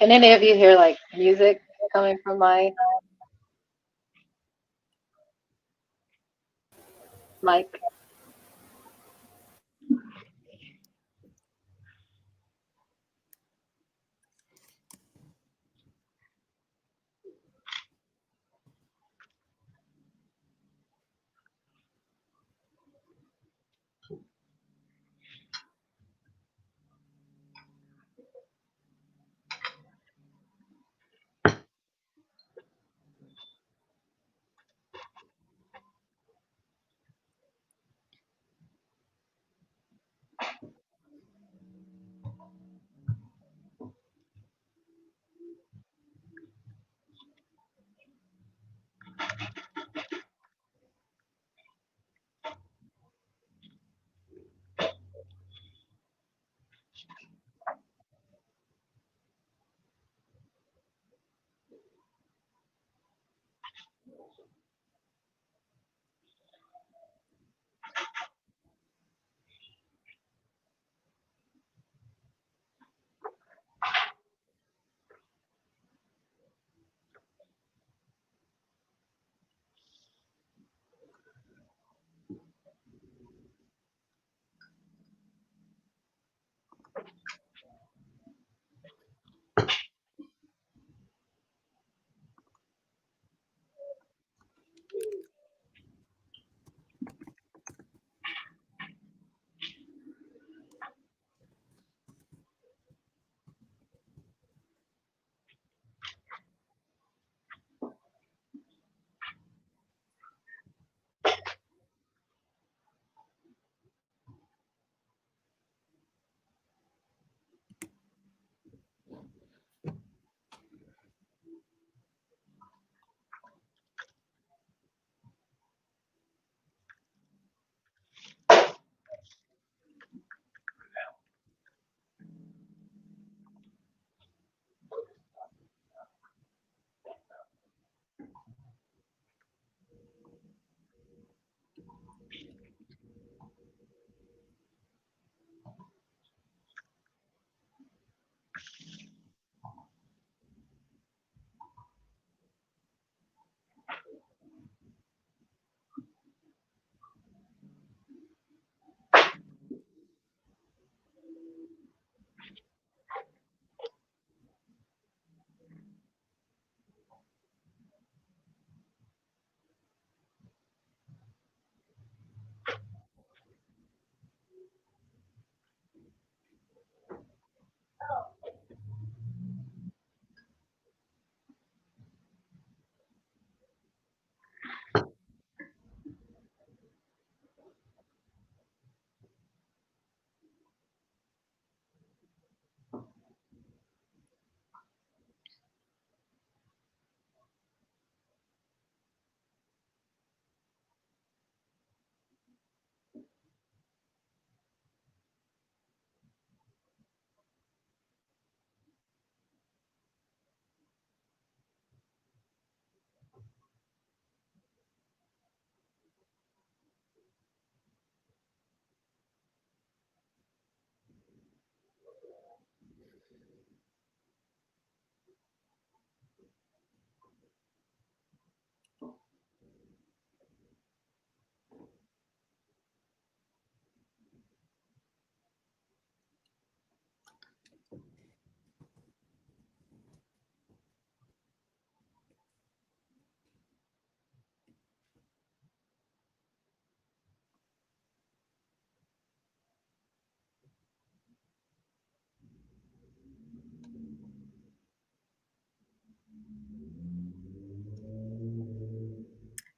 Can any of you hear like music coming from my mic?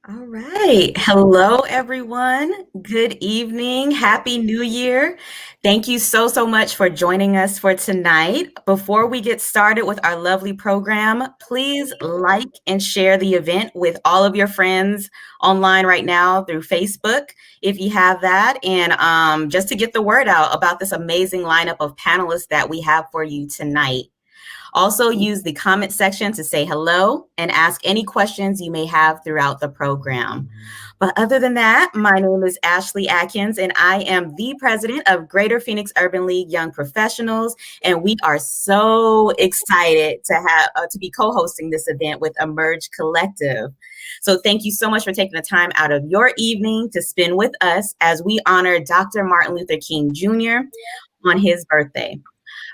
All right. Hello, everyone. Good evening. Happy New Year. Thank you so much for joining us for tonight. Before we get started with our lovely program, please like and share the event with all of your friends online right now through Facebook, if you have that. And just to get the word out about this amazing lineup of panelists that we have for you tonight. Also, use the comment section to say hello and ask any questions you may have throughout the program. But other than that, my name is Ashley Atkins, and I am the president of Greater Phoenix Urban League Young Professionals. And we are so excited to be co-hosting this event with Emerge Collective. So thank you so much for taking the time out of your evening to spend with us as we honor Dr. Martin Luther King Jr. on his birthday.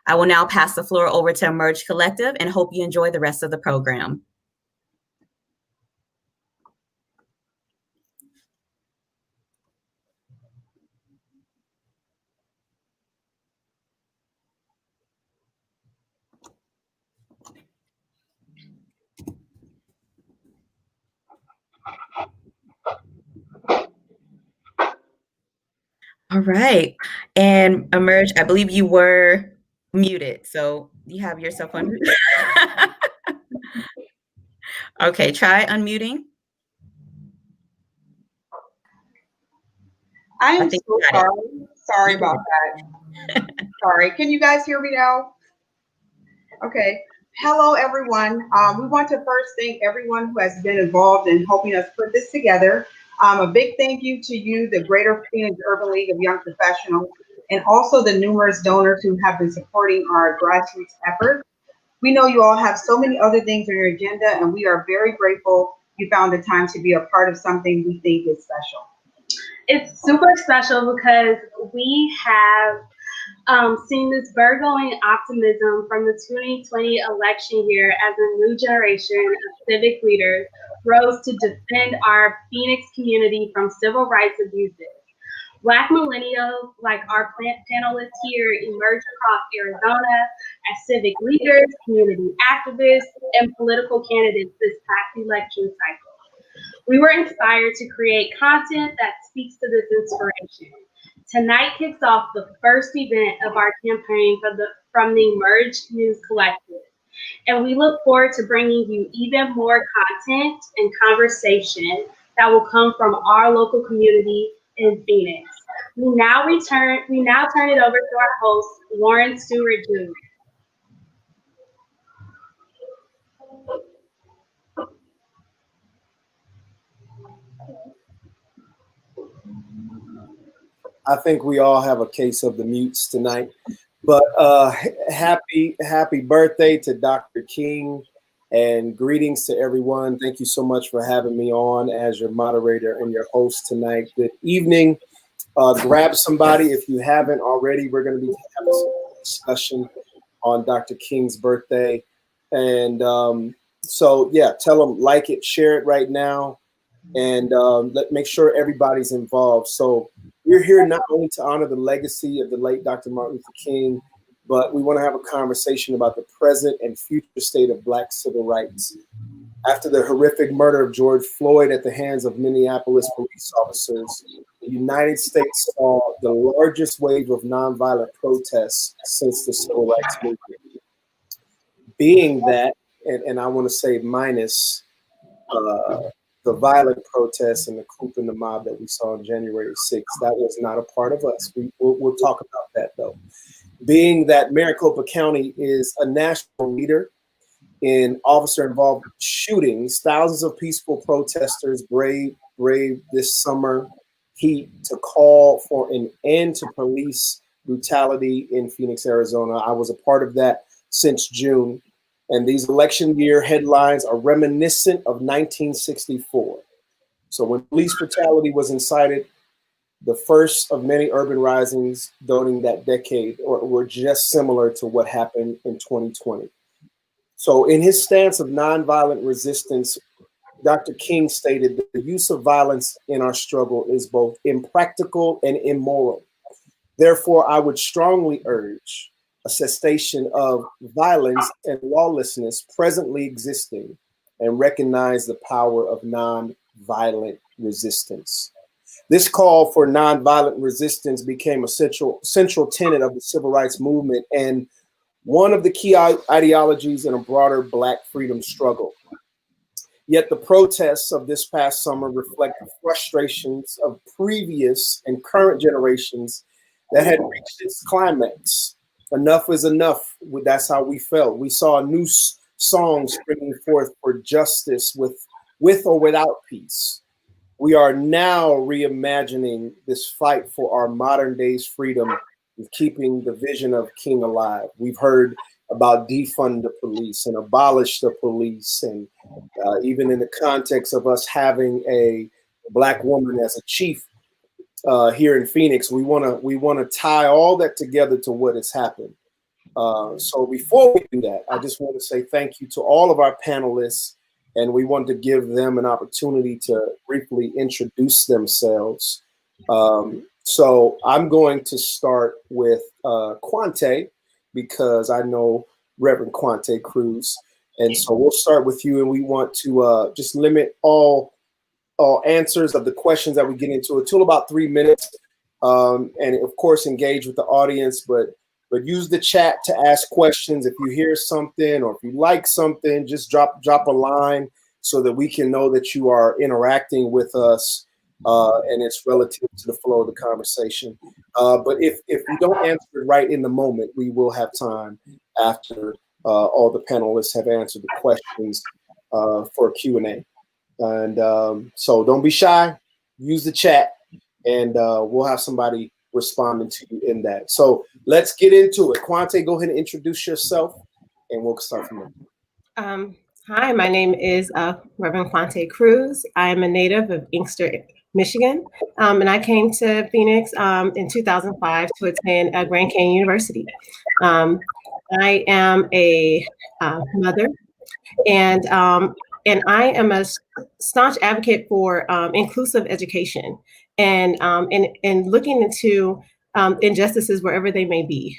I will now pass the floor over to Emerge Collective and hope you enjoy the rest of the program. All right. And Emerge, I believe you were muted, so you have yourself on mute. Okay, try unmuting. I am so sorry. Sorry about that. Sorry. Can you guys hear me now? Okay. Hello, everyone. We want to first thank everyone who has been involved in helping us put this together. A big thank you to you, the Greater Phoenix Urban League of Young Professionals, and also the numerous donors who have been supporting our grassroots efforts. We know you all have so many other things on your agenda, and we are very grateful you found the time to be a part of something we think is special. It's super special because we have seen this burgeoning optimism from the 2020 election year as a new generation of civic leaders rose to defend our Phoenix community from civil rights abuses. Black millennials, like our panelists here, emerged across Arizona as civic leaders, community activists, and political candidates this past election cycle. We were inspired to create content that speaks to this inspiration. Tonight kicks off the first event of our campaign from the Emerge News Collective. And we look forward to bringing you even more content and conversation that will come from our local community in Phoenix. We now turn it over to our host, Lauren Stewart Jr. I think we all have a case of the mutes tonight. But happy birthday to Dr. King, and greetings to everyone. Thank you so much for having me on as your moderator and your host tonight. Good evening. Grab somebody if you haven't already. We're going to be having some discussion on Dr. King's birthday. And so, yeah, tell them, like it, share it right now, and make sure everybody's involved. So we're here not only to honor the legacy of the late Dr. Martin Luther King, but we want to have a conversation about the present and future state of Black civil rights. After the horrific murder of George Floyd at the hands of Minneapolis police officers, the United States saw the largest wave of nonviolent protests since the civil rights movement. Being that, and I want to say minus the violent protests and the coup and the mob that we saw on January 6th, that was not a part of us. We'll talk about that, though. Being that Maricopa County is a national leader in officer-involved shootings, thousands of peaceful protesters braved this summer heat to call for an end to police brutality in Phoenix, Arizona. I was a part of that since June. And these election year headlines are reminiscent of 1964. So when police brutality was incited, the first of many urban risings during that decade were just similar to what happened in 2020. So in his stance of nonviolent resistance, Dr. King stated that the use of violence in our struggle is both impractical and immoral. Therefore, I would strongly urge a cessation of violence and lawlessness presently existing, and recognize the power of nonviolent resistance. This call for nonviolent resistance became a central tenet of the civil rights movement and one of the key ideologies in a broader Black freedom struggle. Yet the protests of this past summer reflect the frustrations of previous and current generations that had reached its climax. enough is enough. That's how we felt. We saw a new song springing forth for justice with or without peace. We are now reimagining this fight for our modern day's freedom and keeping the vision of King alive. We've heard about defund the police and abolish the police, and even in the context of us having a Black woman as a chief here in Phoenix, we want to tie all that together to what has happened. So before we do that, I just want to say thank you to all of our panelists, and we want to give them an opportunity to briefly introduce themselves. So I'm going to start with Quante, because I know Reverend Quante Cruz. And so we'll start with you, and we want to just limit all answers of the questions that we get into until about 3 minutes. And of course, engage with the audience, but use the chat to ask questions. If you hear something or if you like something, just drop a line so that we can know that you are interacting with us and it's relative to the flow of the conversation. But if we don't answer it right in the moment, we will have time after all the panelists have answered the questions for Q&A. And so don't be shy, use the chat, and we'll have somebody responding to you in that. So let's get into it. Quante, go ahead and introduce yourself, and we'll start from there. Hi, my name is Reverend Quante Cruz. I am a native of Inkster, Michigan, and I came to Phoenix in 2005 to attend Grand Canyon University. I am a mother, and I am a staunch advocate for inclusive education and looking into injustices wherever they may be,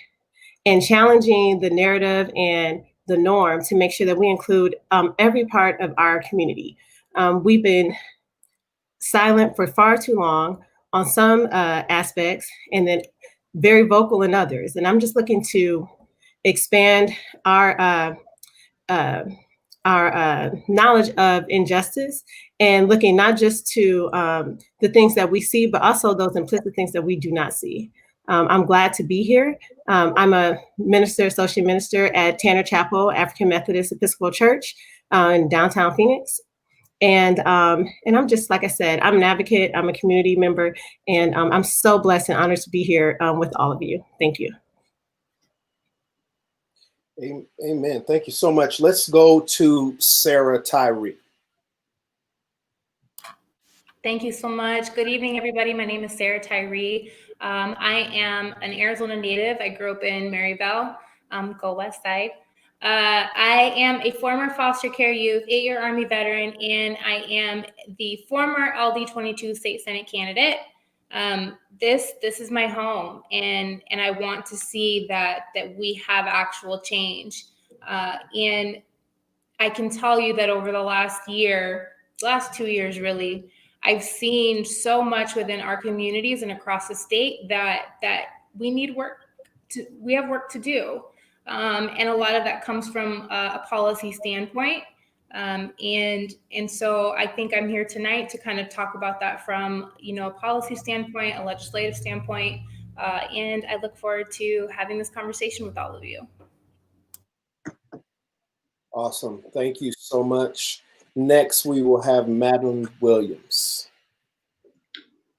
and challenging the narrative and the norm to make sure that we include every part of our community. We've been silent for far too long on some aspects and then very vocal in others. And I'm just looking to expand our knowledge of injustice and looking not just to the things that we see, but also those implicit things that we do not see. I'm glad to be here. I'm a minister, associate minister at Tanner Chapel, African Methodist Episcopal Church in downtown Phoenix. And I'm just, like I said, I'm an advocate, I'm a community member, and I'm so blessed and honored to be here with all of you. Thank you. Amen. Thank you so much. Let's go to Sarah Tyree. Thank you so much. Good evening, everybody. My name is Sarah Tyree. I am an Arizona native. I grew up in Maryville, go West Side. I am a former foster care youth, 8-year Army veteran, and I am the former LD22 state Senate candidate. This is my home, and I want to see that we have actual change. And I can tell you that over the last 2 years, really, I've seen so much within our communities and across the state that we need we have work to do. And a lot of that comes from a policy standpoint. And so I think I'm here tonight to kind of talk about that from, a policy standpoint, a legislative standpoint. And I look forward to having this conversation with all of you. Awesome. Thank you so much. Next, we will have Madeline Williams.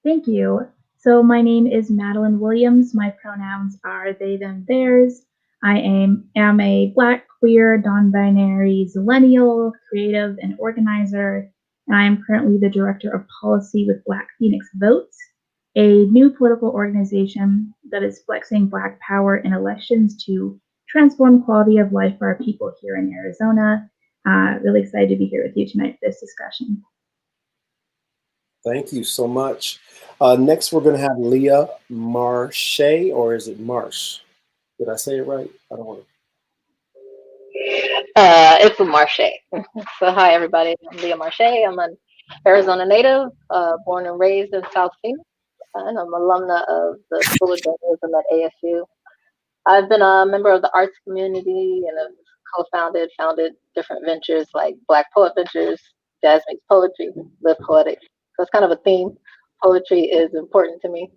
Thank you. So my name is Madeline Williams. My pronouns are they, them, theirs. I am a Black, queer, non-binary, zillennial, creative, and organizer, and I am currently the Director of Policy with Black Phoenix Votes, a new political organization that is flexing Black power in elections to transform quality of life for our people here in Arizona. Really excited to be here with you tonight for this discussion. Thank you so much. Next, we're going to have Leah Marche, or is it Marsh? Did I say it right? I don't want to. It's a Marche. So hi, everybody. I'm Leah Marche. I'm an Arizona native, born and raised in South Phoenix, and I'm an alumna of the School of Journalism at ASU. I've been a member of the arts community and have founded different ventures like Black Poet Ventures, Jazz Meets Poetry, Live Poetic. So it's kind of a theme. Poetry is important to me.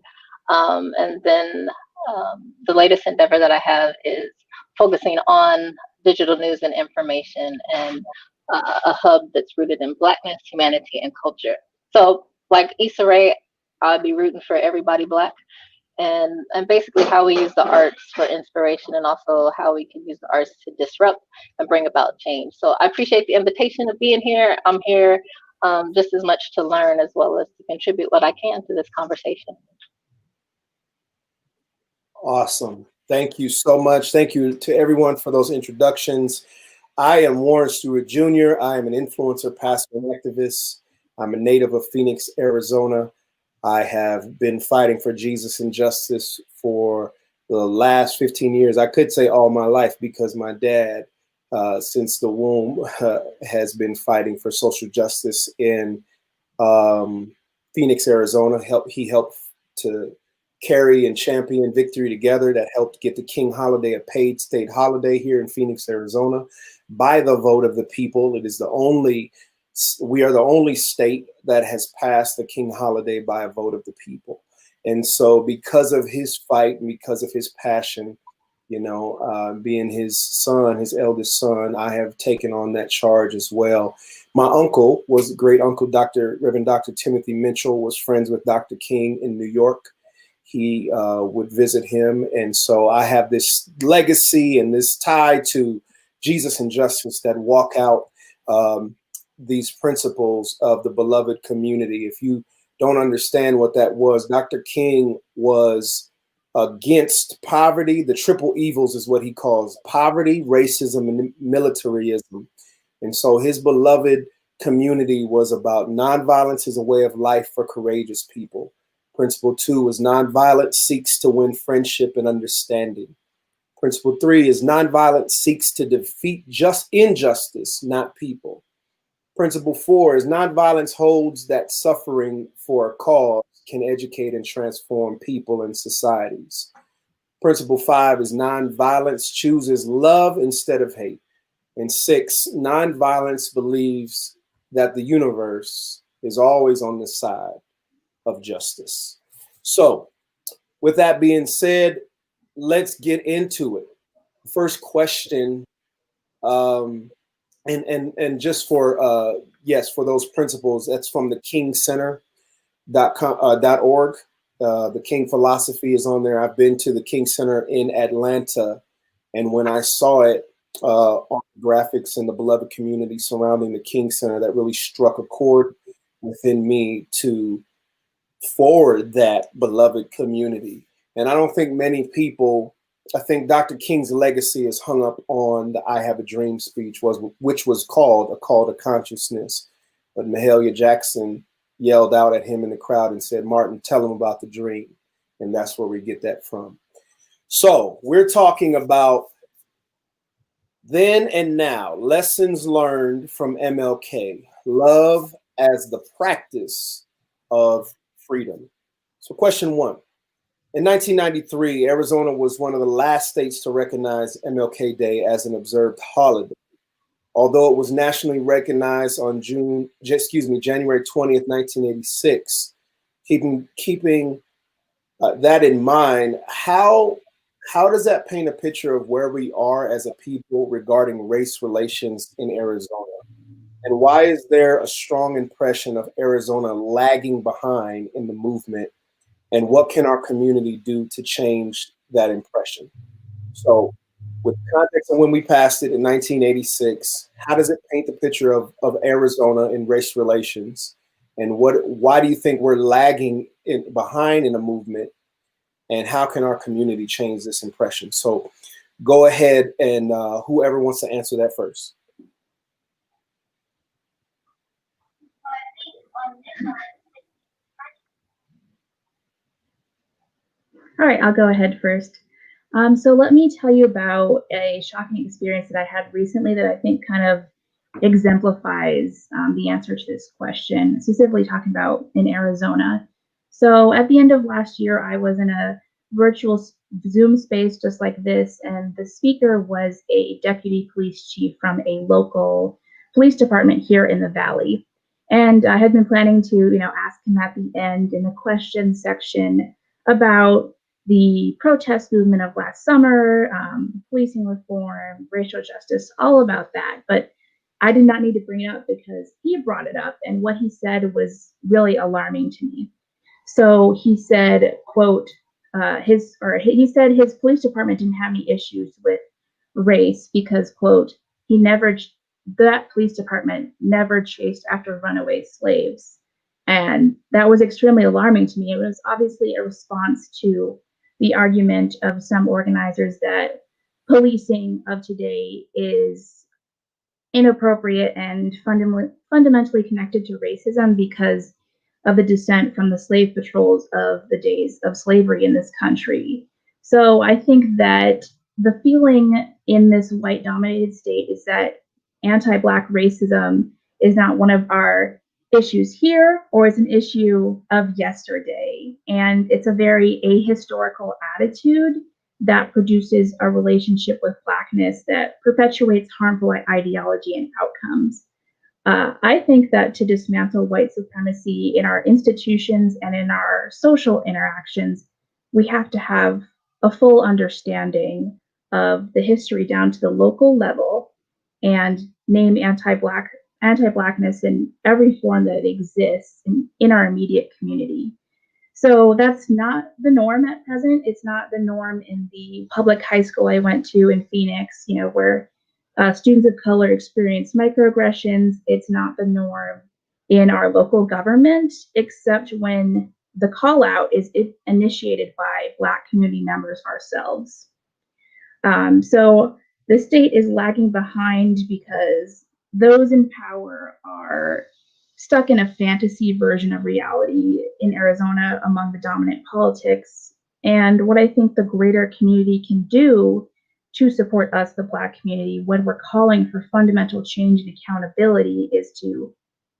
And then The latest endeavor that I have is focusing on digital news and information, and a hub that's rooted in Blackness, humanity, and culture. So, like Issa Rae, I'd be rooting for everybody Black, and basically how we use the arts for inspiration, and also how we can use the arts to disrupt and bring about change. So I appreciate the invitation of being here. I'm here just as much to learn as well as to contribute what I can to this conversation. Awesome. Thank you so much. Thank you to everyone for those introductions. I am Warren Stewart Jr. I am an influencer, pastor, and activist. I'm a native of Phoenix, Arizona. I have been fighting for Jesus and justice for the last 15 years. I could say all my life, because my dad, since the womb, has been fighting for social justice in Phoenix, Arizona. He helped to carry and champion Victory Together, that helped get the King holiday a paid state holiday here in Phoenix, Arizona, by the vote of the people. It is we are the only state that has passed the King holiday by a vote of the people. And so because of his fight and because of his passion, being his son, his eldest son, I have taken on that charge as well. My uncle was great uncle, Reverend Dr. Timothy Mitchell, was friends with Dr. King in New York. He would visit him. And so I have this legacy and this tie to Jesus and justice that walk out these principles of the beloved community. If you don't understand what that was, Dr. King was against poverty. The triple evils is what he calls poverty, racism, and militarism. And so his beloved community was about nonviolence as a way of life for courageous people. Principle 2 is nonviolence seeks to win friendship and understanding. Principle 3 is nonviolence seeks to defeat just injustice, not people. Principle 4 is nonviolence holds that suffering for a cause can educate and transform people and societies. Principle 5 is nonviolence chooses love instead of hate. And 6, nonviolence believes that the universe is always on the side of justice. So, with that being said, let's get into it. First question, and just for for those principles, that's from the kingcenter.org. The King philosophy is on there. I've been to the King Center in Atlanta, and when I saw it on graphics and the beloved community surrounding the King Center, that really struck a chord within me to forward that beloved community. And I don't think many people, I think Dr. King's legacy is hung up on the I Have a Dream speech, which was called A Call to Consciousness. But Mahalia Jackson yelled out at him in the crowd and said, "Martin, tell him about the dream." And that's where we get that from. So we're talking about then and now, lessons learned from MLK, love as the practice of freedom. So question 1. In 1993, Arizona was one of the last states to recognize MLK Day as an observed holiday. Although it was nationally recognized on January 20th, 1986, keeping that in mind, how does that paint a picture of where we are as a people regarding race relations in Arizona? And why is there a strong impression of Arizona lagging behind in the movement? And what can our community do to change that impression? So with the context of when we passed it in 1986, how does it paint the picture of Arizona in race relations? And why do you think we're lagging behind in the movement? And how can our community change this impression? So go ahead, and whoever wants to answer that first. All right, I'll go ahead first. So let me tell you about a shocking experience that I had recently that I think kind of exemplifies the answer to this question, specifically talking about in Arizona. So at the end of last year, I was in a virtual Zoom space just like this, and the speaker was a deputy police chief from a local police department here in the Valley. And I had been planning to, ask him at the end in the question section about the protest movement of last summer, policing reform, racial justice, all about that. But I did not need to bring it up because he brought it up, and what he said was really alarming to me. So he said, quote, he said his police department didn't have any issues with race because, quote, that police department never chased after runaway slaves. And that was extremely alarming to me. It was obviously a response to the argument of some organizers that policing of today is inappropriate and fundamentally connected to racism because of the descent from the slave patrols of the days of slavery in this country. So I think that the feeling in this white dominated state is that anti-Black racism is not one of our issues here, or it's an issue of yesterday. And it's a very ahistorical attitude that produces a relationship with Blackness that perpetuates harmful ideology and outcomes. I think that to dismantle white supremacy in our institutions and in our social interactions, we have to have a full understanding of the history down to the local level and name anti-Blackness in every form that it exists in our immediate community. So that's not the norm at present. It's not the norm in the public high school I went to in Phoenix, where students of color experience microaggressions. It's not the norm in our local government, except when the call out is initiated by Black community members ourselves. So the state is lagging behind because those in power are stuck in a fantasy version of reality in Arizona among the dominant politics. And what I think the greater community can do to support us, the Black community, when we're calling for fundamental change and accountability is to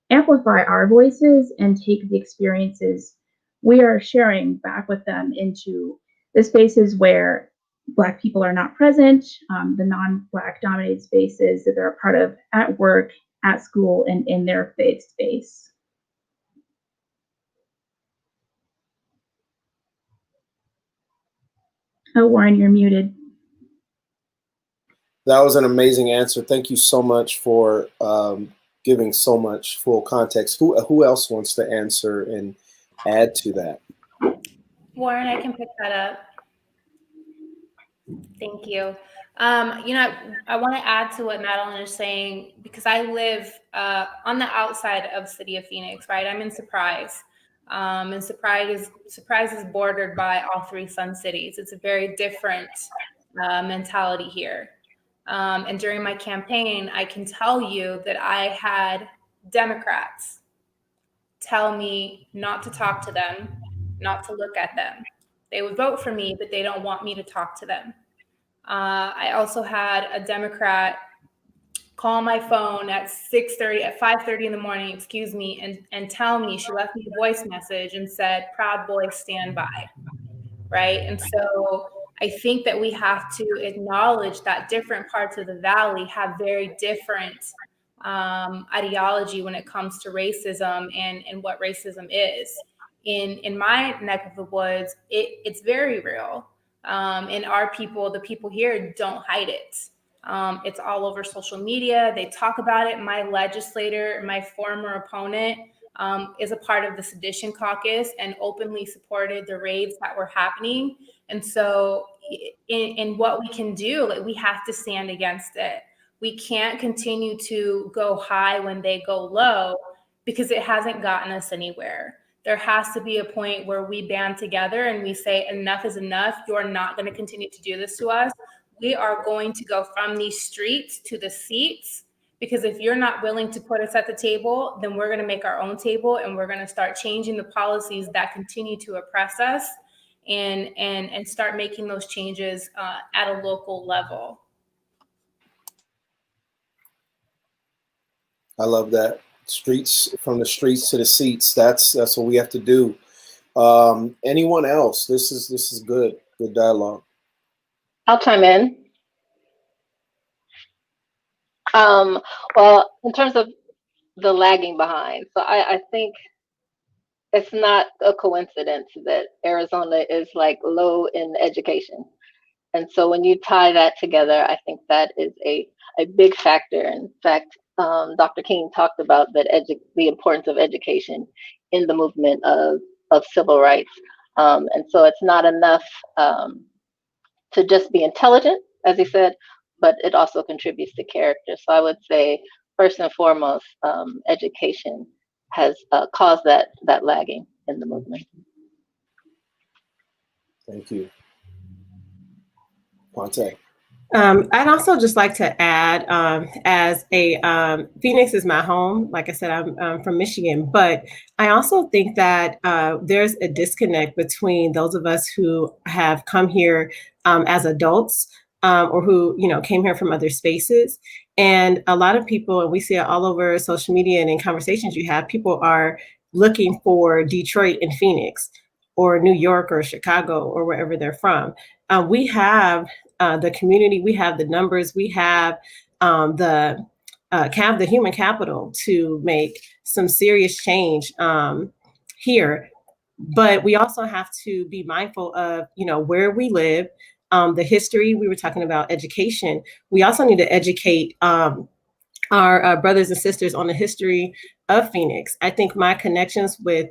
amplify our voices and take the experiences we are sharing back with them into the spaces where Black people are not present, the non-Black dominated spaces that they're a part of at work, at school, and in their faith space. Oh, Warren, you're muted. That was an amazing answer. Thank you so much for giving so much full context. Who else wants to answer and add to that? Warren, I can pick that up. Thank you. I want to add to what Madeline is saying because I live on the outside of the city of Phoenix, right? I'm in Surprise. And Surprise is bordered by all three Sun cities. It's a very different mentality here. And during my campaign, I can tell you that I had Democrats tell me not to talk to them, not to look at them. They would vote for me, but they don't want me to talk to them. I also had a Democrat call my phone at 5:30 in the morning, and tell me, she left me a voice message and said, "Proud Boys stand by," right? And so I think that we have to acknowledge that different parts of the Valley have very different ideology when it comes to racism and what racism is. In my neck of the woods, it's very real. And the people here don't hide it. It's all over social media. They talk about it. My legislator, my former opponent, is a part of the Sedition Caucus and openly supported the raids that were happening. And so in what we can do, we have to stand against it. We can't continue to go high when they go low because it hasn't gotten us anywhere. There has to be a point where we band together and we say, enough is enough. You're not going to continue to do this to us. We are going to go from these streets to the seats, because if you're not willing to put us at the table, then we're going to make our own table and we're going to start changing the policies that continue to oppress us and start making those changes at a local level. I love that. From the streets to the seats. That's what we have to do. Anyone else? This is good dialogue. I'll chime in. Well, in terms of the lagging behind, so I think it's not a coincidence that Arizona is like low in education. And so when you tie that together, I think that is a big factor. In fact, Dr. King talked about that the importance of education in the movement of civil rights. And so it's not enough to just be intelligent, as he said, but it also contributes to character. So I would say, first and foremost, education has caused that lagging in the movement. Thank you. Quante. I'd also just like to add, as a Phoenix is my home. Like I said, I'm from Michigan, but I also think that there's a disconnect between those of us who have come here as adults, or who came here from other spaces, and a lot of people, and we see it all over social media and in conversations you have. People are looking for Detroit and Phoenix, or New York, or Chicago, or wherever they're from. We have the community, we have the numbers, we have the human capital to make some serious change here. But we also have to be mindful of, where we live, the history. We were talking about education. We also need to educate our brothers and sisters on the history of Phoenix. I think my connections with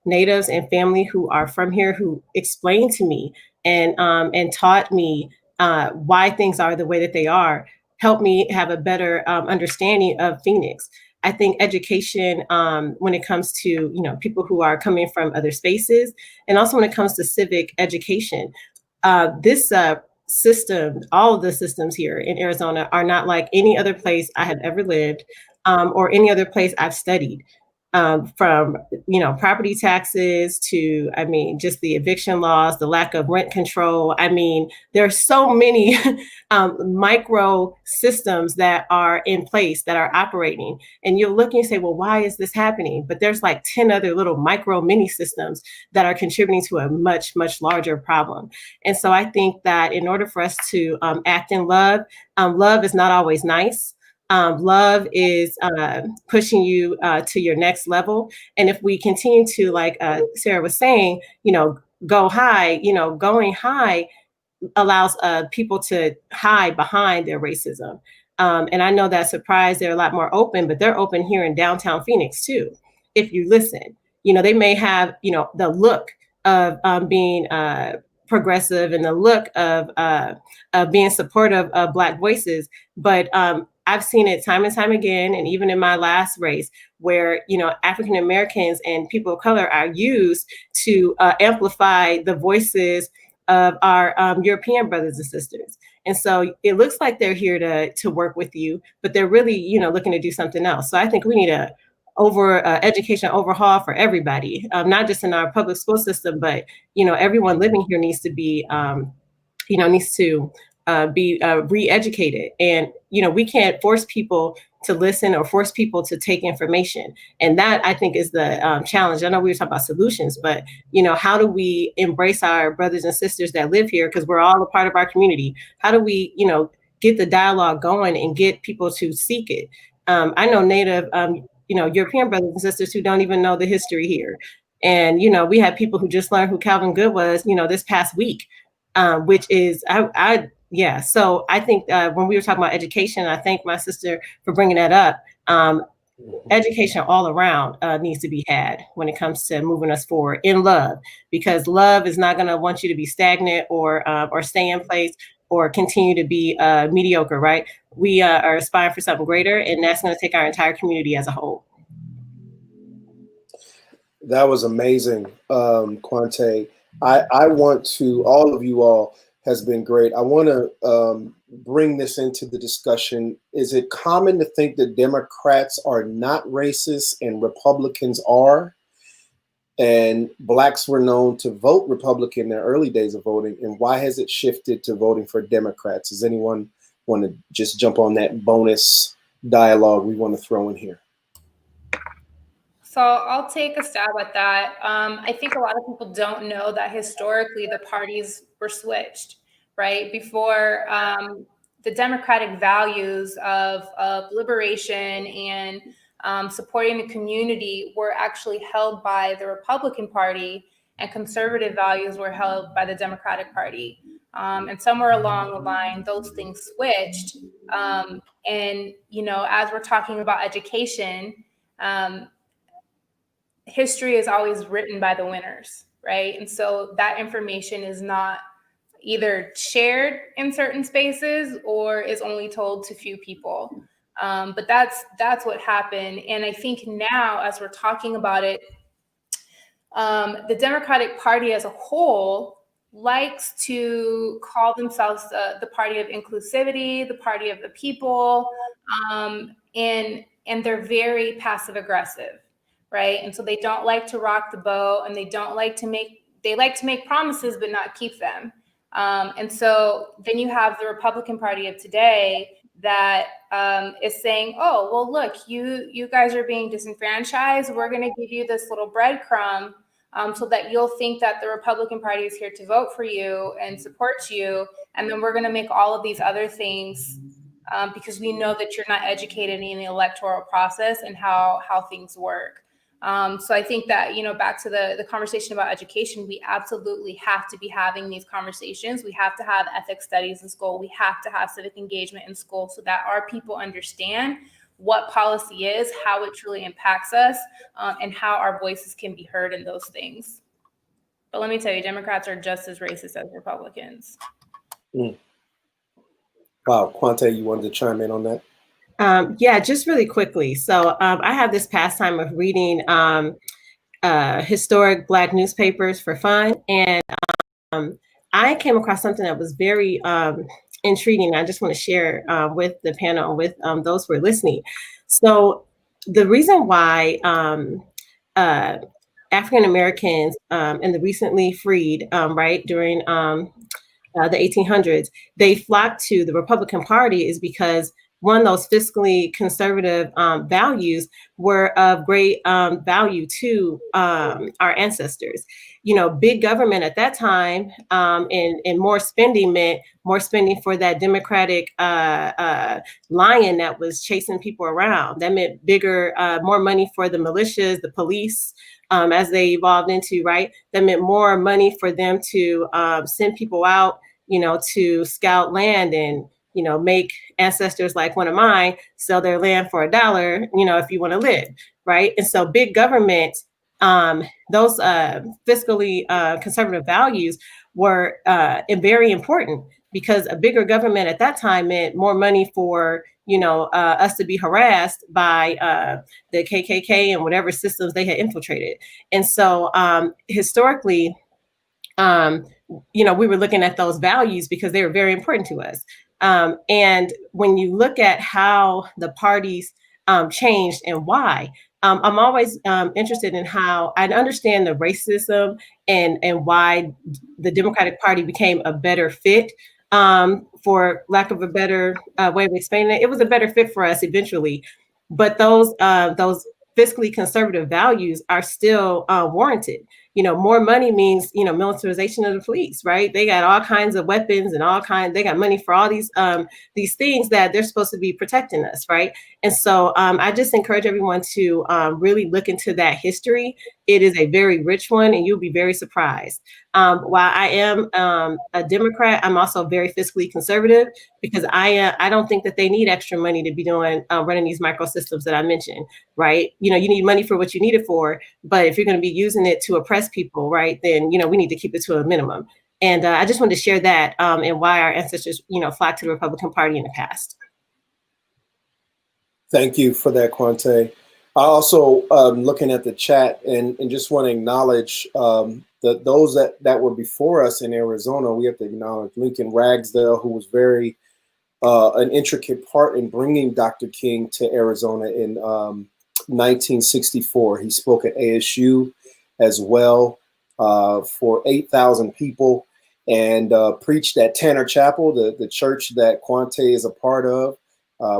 natives and family who are from here, who explained to me and taught me why things are the way that they are, helped me have a better understanding of Phoenix. I think education, when it comes to people who are coming from other spaces, and also when it comes to civic education, this system, all of the systems here in Arizona are not like any other place I have ever lived, or any other place I've studied. From property taxes to, just the eviction laws, the lack of rent control. There are so many micro systems that are in place, that are operating, and you're looking and say, well, why is this happening? But there's like 10 other little micro mini systems that are contributing to a much, much larger problem. And so I think that in order for us to act in love, love is not always nice. Love is pushing you to your next level. And if we continue to, like Sarah was saying, go high, going high allows people to hide behind their racism. And I know that Surprise, they're a lot more open, but they're open here in downtown Phoenix too. If you listen, they may have, the look of being progressive, and the look of being supportive of Black voices. But I've seen it time and time again, and even in my last race, where African Americans and people of color are used to amplify the voices of our European brothers and sisters. And so it looks like they're here to work with you, but they're really looking to do something else. So I think we need a education overhaul for everybody, not just in our public school system, but everyone living here needs to be re-educated. And we can't force people to listen or force people to take information. And that, I think, is the challenge. I know we were talking about solutions, but how do we embrace our brothers and sisters that live here, because we're all a part of our community? How do we get the dialogue going and get people to seek it? I know Native European brothers and sisters who don't even know the history here. And we had people who just learned who Calvin Good was this past week, which is yeah. So I think when we were talking about education, I thank my sister for bringing that up. Education all around needs to be had when it comes to moving us forward in love, because love is not going to want you to be stagnant or stay in place or continue to be mediocre, right? We are aspiring for something greater, and that's going to take our entire community as a whole. That was amazing, Quante. I want to, all of you all has been great. I want to bring this into the discussion. Is it common to think that Democrats are not racist and Republicans are? And Blacks were known to vote Republican in their early days of voting. And why has it shifted to voting for Democrats? Does anyone want to just jump on that bonus dialogue we want to throw in here? So I'll take a stab at that. I think a lot of people don't know that historically the parties were switched, right? Before the democratic values of liberation and supporting the community were actually held by the Republican Party, and conservative values were held by the Democratic Party. And somewhere along the line, those things switched. And, you know, as we're talking about education, history is always written by the winners, right? And so that information is not either shared in certain spaces or is only told to few people. But that's what happened. And I think now, as we're talking about it, the Democratic Party as a whole likes to call themselves the party of inclusivity, the party of the people, and they're very passive aggressive, right? And so they don't like to rock the boat, and they like to make promises but not keep them. And so then you have the Republican Party of today that is saying, oh, well, look, you guys are being disenfranchised. We're going to give you this little breadcrumb so that you'll think that the Republican Party is here to vote for you and support you. And then we're going to make all of these other things because we know that you're not educated in the electoral process and how things work. So I think that, you know, back to the conversation about education, we absolutely have to be having these conversations. We have to have ethics studies in school. We have to have civic engagement in school so that our people understand what policy is, how it truly impacts us, and how our voices can be heard in those things. But let me tell you, Democrats are just as racist as Republicans. Mm. Wow, Quante, you wanted to chime in on that? Yeah, just really quickly. So I have this pastime of reading historic Black newspapers for fun. And I came across something that was very intriguing. I just want to share with the panel, with those who are listening. So the reason why African Americans and the recently freed, right, during the 1800s, they flocked to the Republican Party is because one, those fiscally conservative values were of great value to our ancestors. You know, big government at that time and more spending meant more spending for that Democratic lion that was chasing people around. That meant bigger, more money for the militias, the police, as they evolved into, right? That meant more money for them to send people out, you know, to scout land and, you know, make ancestors like one of mine sell their land for $1, you know, if you want to live, right? And so big government, those fiscally conservative values were very important because a bigger government at that time meant more money for, you know, us to be harassed by the KKK and whatever systems they had infiltrated. And so historically, you know, we were looking at those values because they were very important to us. And when you look at how the parties changed and why, I'm always interested in how I understand the racism and why the Democratic Party became a better fit. For lack of a better way of explaining it, it was a better fit for us eventually. But those fiscally conservative values are still warranted. You know, more money means, you know, militarization of the police, right? They got all kinds of weapons and they got money for all these things that they're supposed to be protecting us, right? And so I just encourage everyone to really look into that history. It is a very rich one and you'll be very surprised. While I am a Democrat, I'm also very fiscally conservative because I don't think that they need extra money to be doing running these microsystems that I mentioned, right? You know, you need money for what you need it for, but if you're going to be using it to oppress people, right, then, you know, we need to keep it to a minimum. And I just wanted to share that and why our ancestors, you know, flocked to the Republican Party in the past. Thank you for that, Quante. I also looking at the chat and just want to acknowledge those that were before us in Arizona. We have to acknowledge Lincoln Ragsdale, who was very an intricate part in bringing Dr. King to Arizona in 1964. He spoke at ASU as well for 8,000 people and preached at Tanner Chapel, the church that Quante is a part of.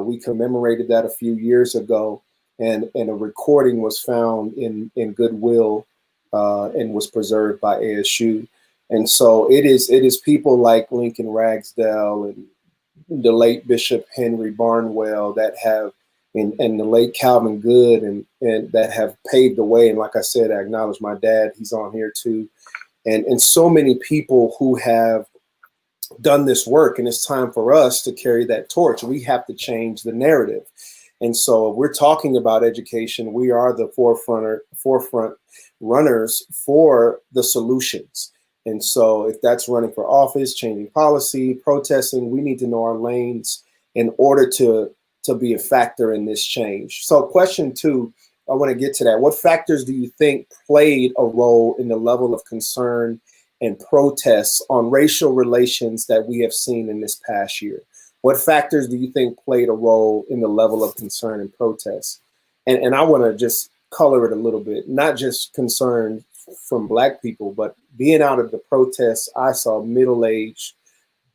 We commemorated that a few years ago, and a recording was found in Goodwill and was preserved by ASU. And so it is people like Lincoln Ragsdale and the late Bishop Henry Barnwell that have and the late Calvin Good and that have paved the way. And like I said, I acknowledge my dad, he's on here too. And so many people who have done this work, and it's time for us to carry that torch. We have to change the narrative. And so we're talking about education. We are the forefront runners for the solutions. And so if that's running for office, changing policy, protesting, we need to know our lanes in order to be a factor in this change. So question 2, I want to get to that. What factors do you think played a role in the level of concern and protests on racial relations that we have seen in this past year? What factors do you think played a role in the level of concern and protests? And I want to just color it a little bit, not just concern from Black people, but being out of the protests, I saw middle-aged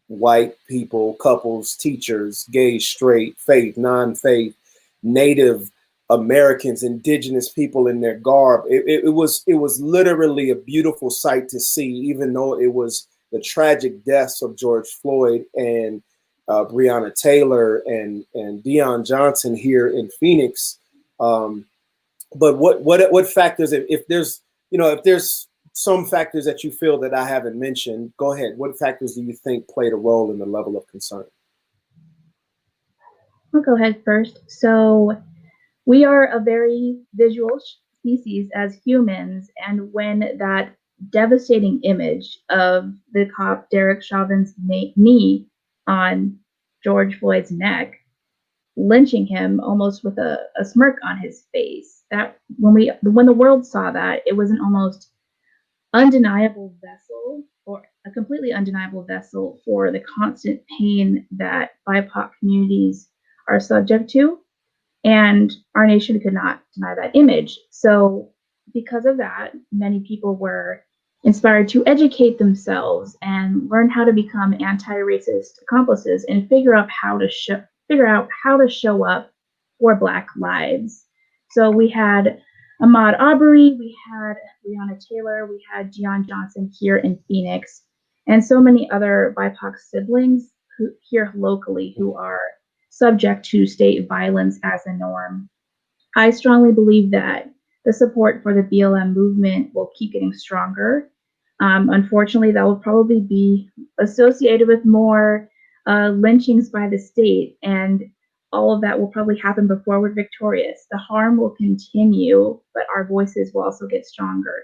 white people, couples, teachers, gay, straight, faith, non-faith, Native Americans, indigenous people in their garb. It was literally a beautiful sight to see, even though it was the tragic deaths of George Floyd and Breonna Taylor and Deion Johnson here in Phoenix. But what factors, if there's some factors that you feel that I haven't mentioned, go ahead. What factors do you think played a role in the level of concern? I'll go ahead first. So we are a very visual species as humans, and when that devastating image of the cop Derek Chauvin's knee on George Floyd's neck, lynching him almost with a smirk on his face, that when the world saw that, it was an almost undeniable vessel, or a completely undeniable vessel, for the constant pain that BIPOC communities are subject to. And our nation could not deny that image. So because of that, many people were inspired to educate themselves and learn how to become anti-racist accomplices and figure out how to show up for Black lives. So we had Ahmaud Arbery, we had Breonna Taylor, we had Deion Johnson here in Phoenix, and so many other BIPOC siblings here locally who are subject to state violence as a norm. I strongly believe that the support for the BLM movement will keep getting stronger. Unfortunately, that will probably be associated with more lynchings by the state, and all of that will probably happen before we're victorious. The harm will continue, but our voices will also get stronger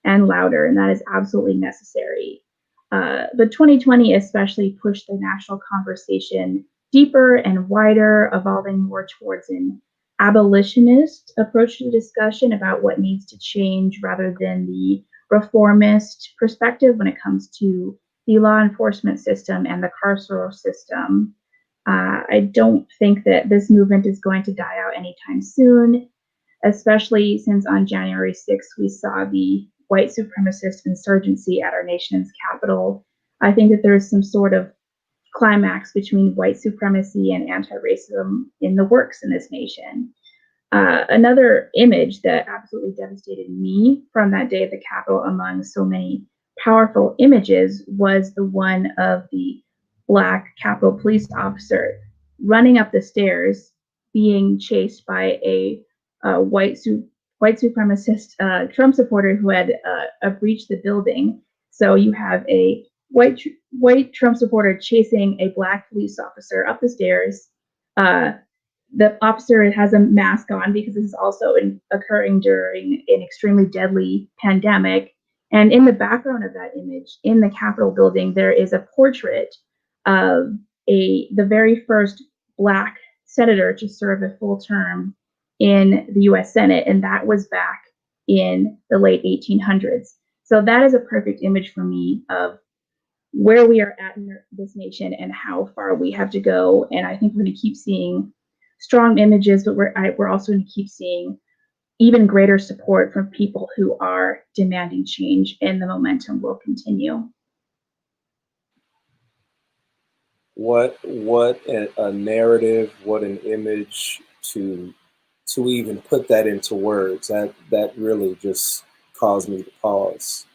and louder, and that is absolutely necessary. But 2020 especially pushed the national conversation deeper and wider, evolving more towards an abolitionist approach to the discussion about what needs to change rather than the reformist perspective when it comes to the law enforcement system and the carceral system. I don't think that this movement is going to die out anytime soon, especially since on January 6th, we saw the white supremacist insurgency at our nation's capital. I think that there's some sort of climax between white supremacy and anti-racism in the works in this nation. Another image that absolutely devastated me from that day at the Capitol, among so many powerful images, was the one of the Black Capitol police officer running up the stairs, being chased by a white supremacist Trump supporter who had breached the building. So you have a white Trump supporter chasing a Black police officer up the stairs. The officer has a mask on because this is also occurring during an extremely deadly pandemic. And in the background of that image, in the Capitol building, there is a portrait of the very first Black senator to serve a full term in the US Senate, and that was back in the late 1800s. So that is a perfect image for me of where we are at in this nation and how far we have to go. And I think we're going to keep seeing strong images, but we're also going to keep seeing even greater support from people who are demanding change, and the momentum will continue. What a narrative, what an image to even put that into words. That really just caused me to pause,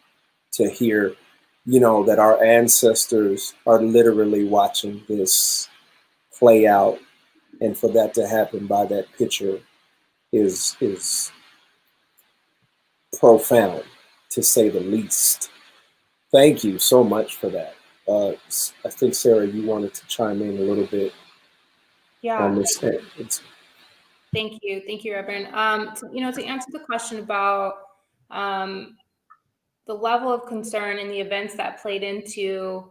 to hear, that our ancestors are literally watching this play out and for that to happen by that picture is profound, to say the least. Thank you so much for that. I think, Sarah, you wanted to chime in a little bit on this. Thank you, Reverend. To answer the question about the level of concern and the events that played into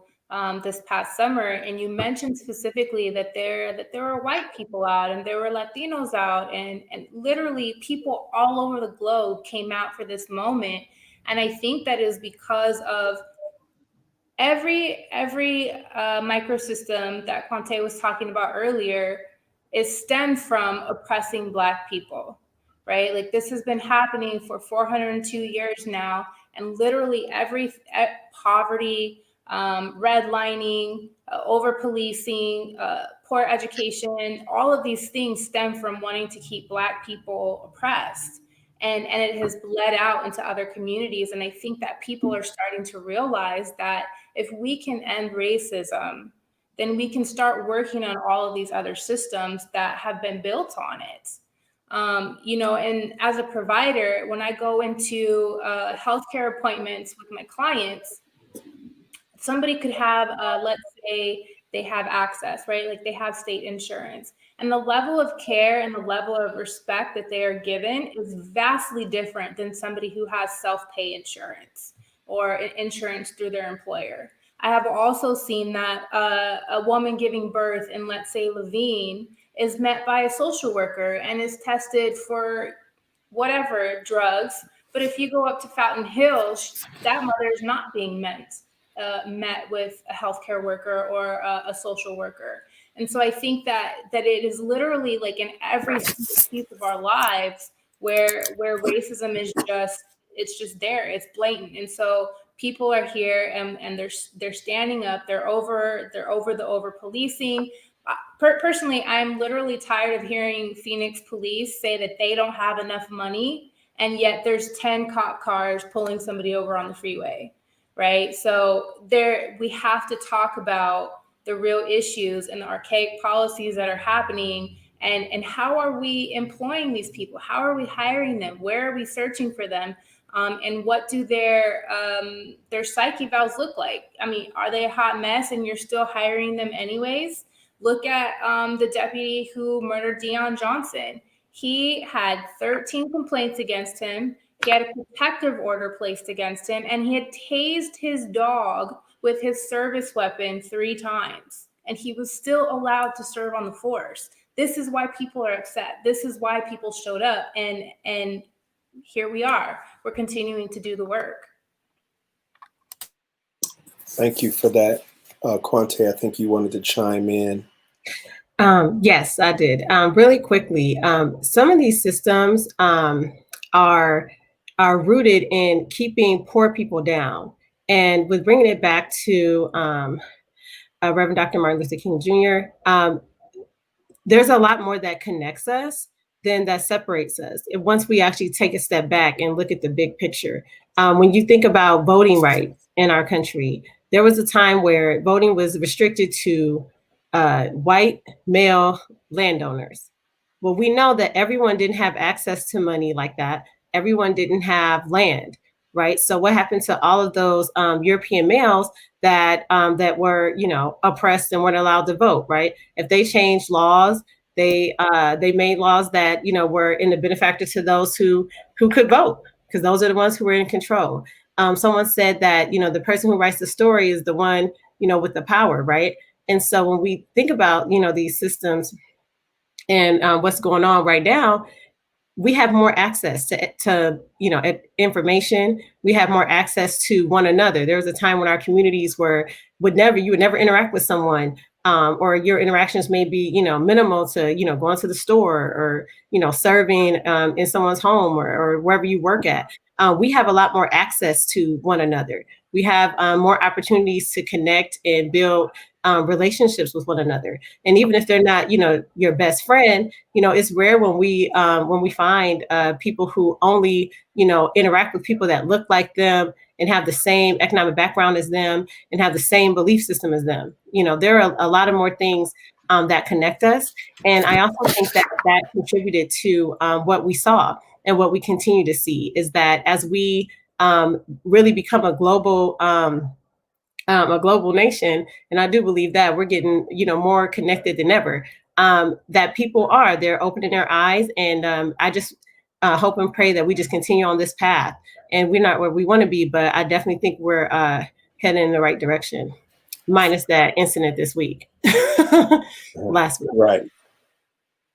this past summer, and you mentioned specifically that there were white people out and there were Latinos out, and literally people all over the globe came out for this moment. And I think that is because of every microsystem that Quante was talking about earlier is stemmed from oppressing Black people, right? Like, this has been happening for 402 years now, and literally every poverty, redlining, over policing, poor education, all of these things stem from wanting to keep Black people oppressed. And it has bled out into other communities. And I think that people are starting to realize that if we can end racism, then we can start working on all of these other systems that have been built on it. And as a provider, when I go into healthcare appointments with my clients, somebody could have, let's say they have access, right? Like, they have state insurance. And the level of care and the level of respect that they are given is vastly different than somebody who has self-pay insurance or insurance through their employer. I have also seen that a woman giving birth in, let's say, Levine, is met by a social worker and is tested for whatever drugs. But if you go up to Fountain Hills, that mother is not being met with a healthcare worker or a social worker. And so I think that it is literally like in every piece of our lives where racism is just there, it's blatant. And so people are here and they're standing up, they're over the over policing. Personally, I'm literally tired of hearing Phoenix police say that they don't have enough money, and yet there's 10 cop cars pulling somebody over on the freeway, right? So we have to talk about the real issues and the archaic policies that are happening, and how are we employing these people? How are we hiring them? Where are we searching for them? And what do their psyche evals look like? I mean, are they a hot mess and you're still hiring them anyways? Look at the deputy who murdered Deion Johnson. He had 13 complaints against him. He had a protective order placed against him, and he had tased his dog with his service weapon 3 times, and he was still allowed to serve on the force. This is why people are upset. This is why people showed up, and here we are. We're continuing to do the work. Thank you for that, Quante. I think you wanted to chime in. Yes, I did. Really quickly, some of these systems are rooted in keeping poor people down. And with bringing it back to Reverend Dr. Martin Luther King Jr., there's a lot more that connects us than that separates us. And once we actually take a step back and look at the big picture, when you think about voting rights in our country, there was a time where voting was restricted to white male landowners. Well, we know that everyone didn't have access to money like that. Everyone didn't have land, right? So what happened to all of those European males that were, oppressed and weren't allowed to vote, right? If they changed laws, they made laws that, were in the benefactor to those who could vote, because those are the ones who were in control. Someone said that, the person who writes the story is the one, with the power, right? And so when we think about, these systems and what's going on right now, we have more access to information. We have more access to one another. There was a time when our communities you would never interact with someone, or your interactions may be, minimal to, going to the store or, serving in someone's home or wherever you work at. We have a lot more access to one another. We have more opportunities to connect and build relationships with one another. And even if they're not, your best friend, it's rare when we find people who only, interact with people that look like them and have the same economic background as them and have the same belief system as them. You know, there are a lot of more things that connect us. And I also think that that contributed to what we saw and what we continue to see is that as we really become a global nation, and I do believe that we're getting, you know, more connected than ever. That they're opening their eyes, and I just hope and pray that we just continue on this path. And we're not where we want to be, but I definitely think we're heading in the right direction, minus that incident this week, last week.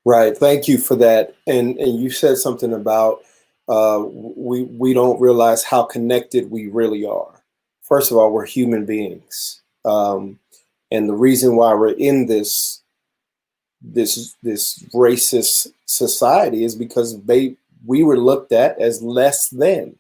Right. Thank you for that. And you said something about we don't realize how connected we really are. First of all, we're human beings, and the reason why we're in this racist society is because we were looked at as less than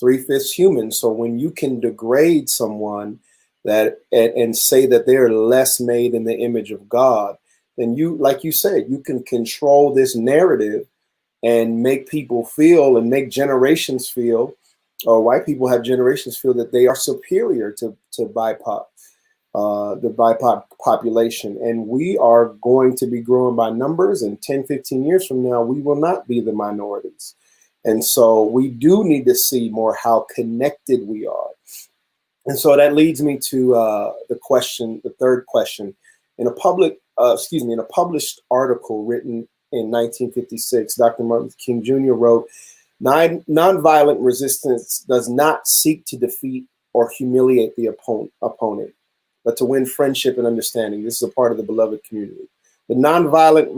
3/5 human. So when you can degrade someone and say that they're less made in the image of God, then you, like you said, you can control this narrative and make people feel and make generations feel, or white people have generations feel that they are superior to BIPOC, the BIPOC population. And we are going to be growing by numbers, and 10, 15 years from now, we will not be the minorities. And so we do need to see more how connected we are. And so that leads me to the third question. In a published article written in 1956, Dr. Martin Luther King Jr. wrote, "Nonviolent resistance does not seek to defeat or humiliate the opponent, but to win friendship and understanding." This is a part of the beloved community. The nonviolent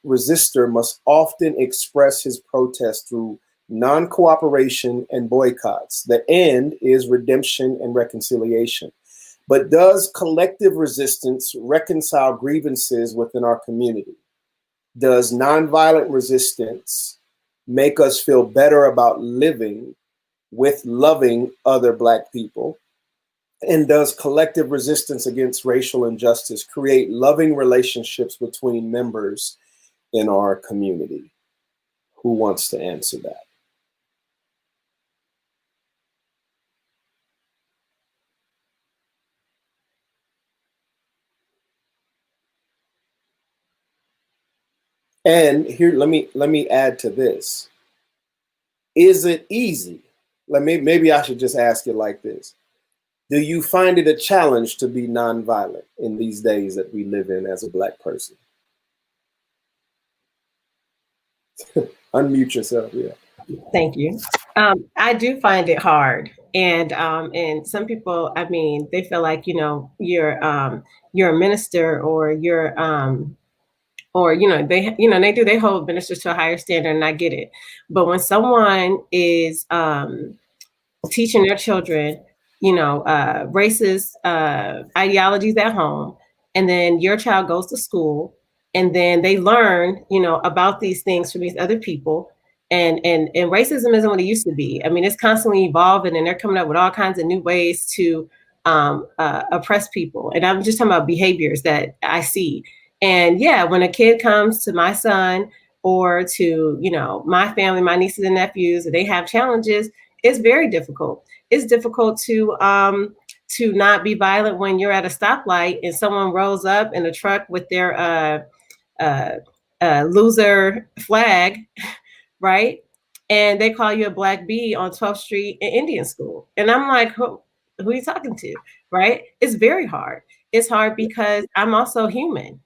resistor must often express his protest through non-cooperation and boycotts. The end is redemption and reconciliation. But does collective resistance reconcile grievances within our community? Does nonviolent resistance make us feel better about living with loving other Black people? And does collective resistance against racial injustice create loving relationships between members in our community? Who wants to answer that? And here, let me add to this. Is it easy? Maybe I should just ask it like this. Do you find it a challenge to be nonviolent in these days that we live in as a Black person? Unmute yourself, yeah. Thank you. I do find it hard, and some people, I mean, they feel like, you know, you're a minister, or you're they hold ministers to a higher standard, and I get it. But when someone is teaching their children, you know, racist ideologies at home, and then your child goes to school, and then they learn, you know, about these things from these other people, and racism isn't what it used to be. I mean, it's constantly evolving, and they're coming up with all kinds of new ways to oppress people. And I'm just talking about behaviors that I see. And yeah, when a kid comes to my son or to, you know, my family, my nieces and nephews, and they have challenges, it's very difficult. It's difficult to not be violent when you're at a stoplight and someone rolls up in a truck with their loser flag, right? And they call you a Black bee on 12th Street in Indian School. And I'm like, who are you talking to, right? It's very hard. It's hard because I'm also human,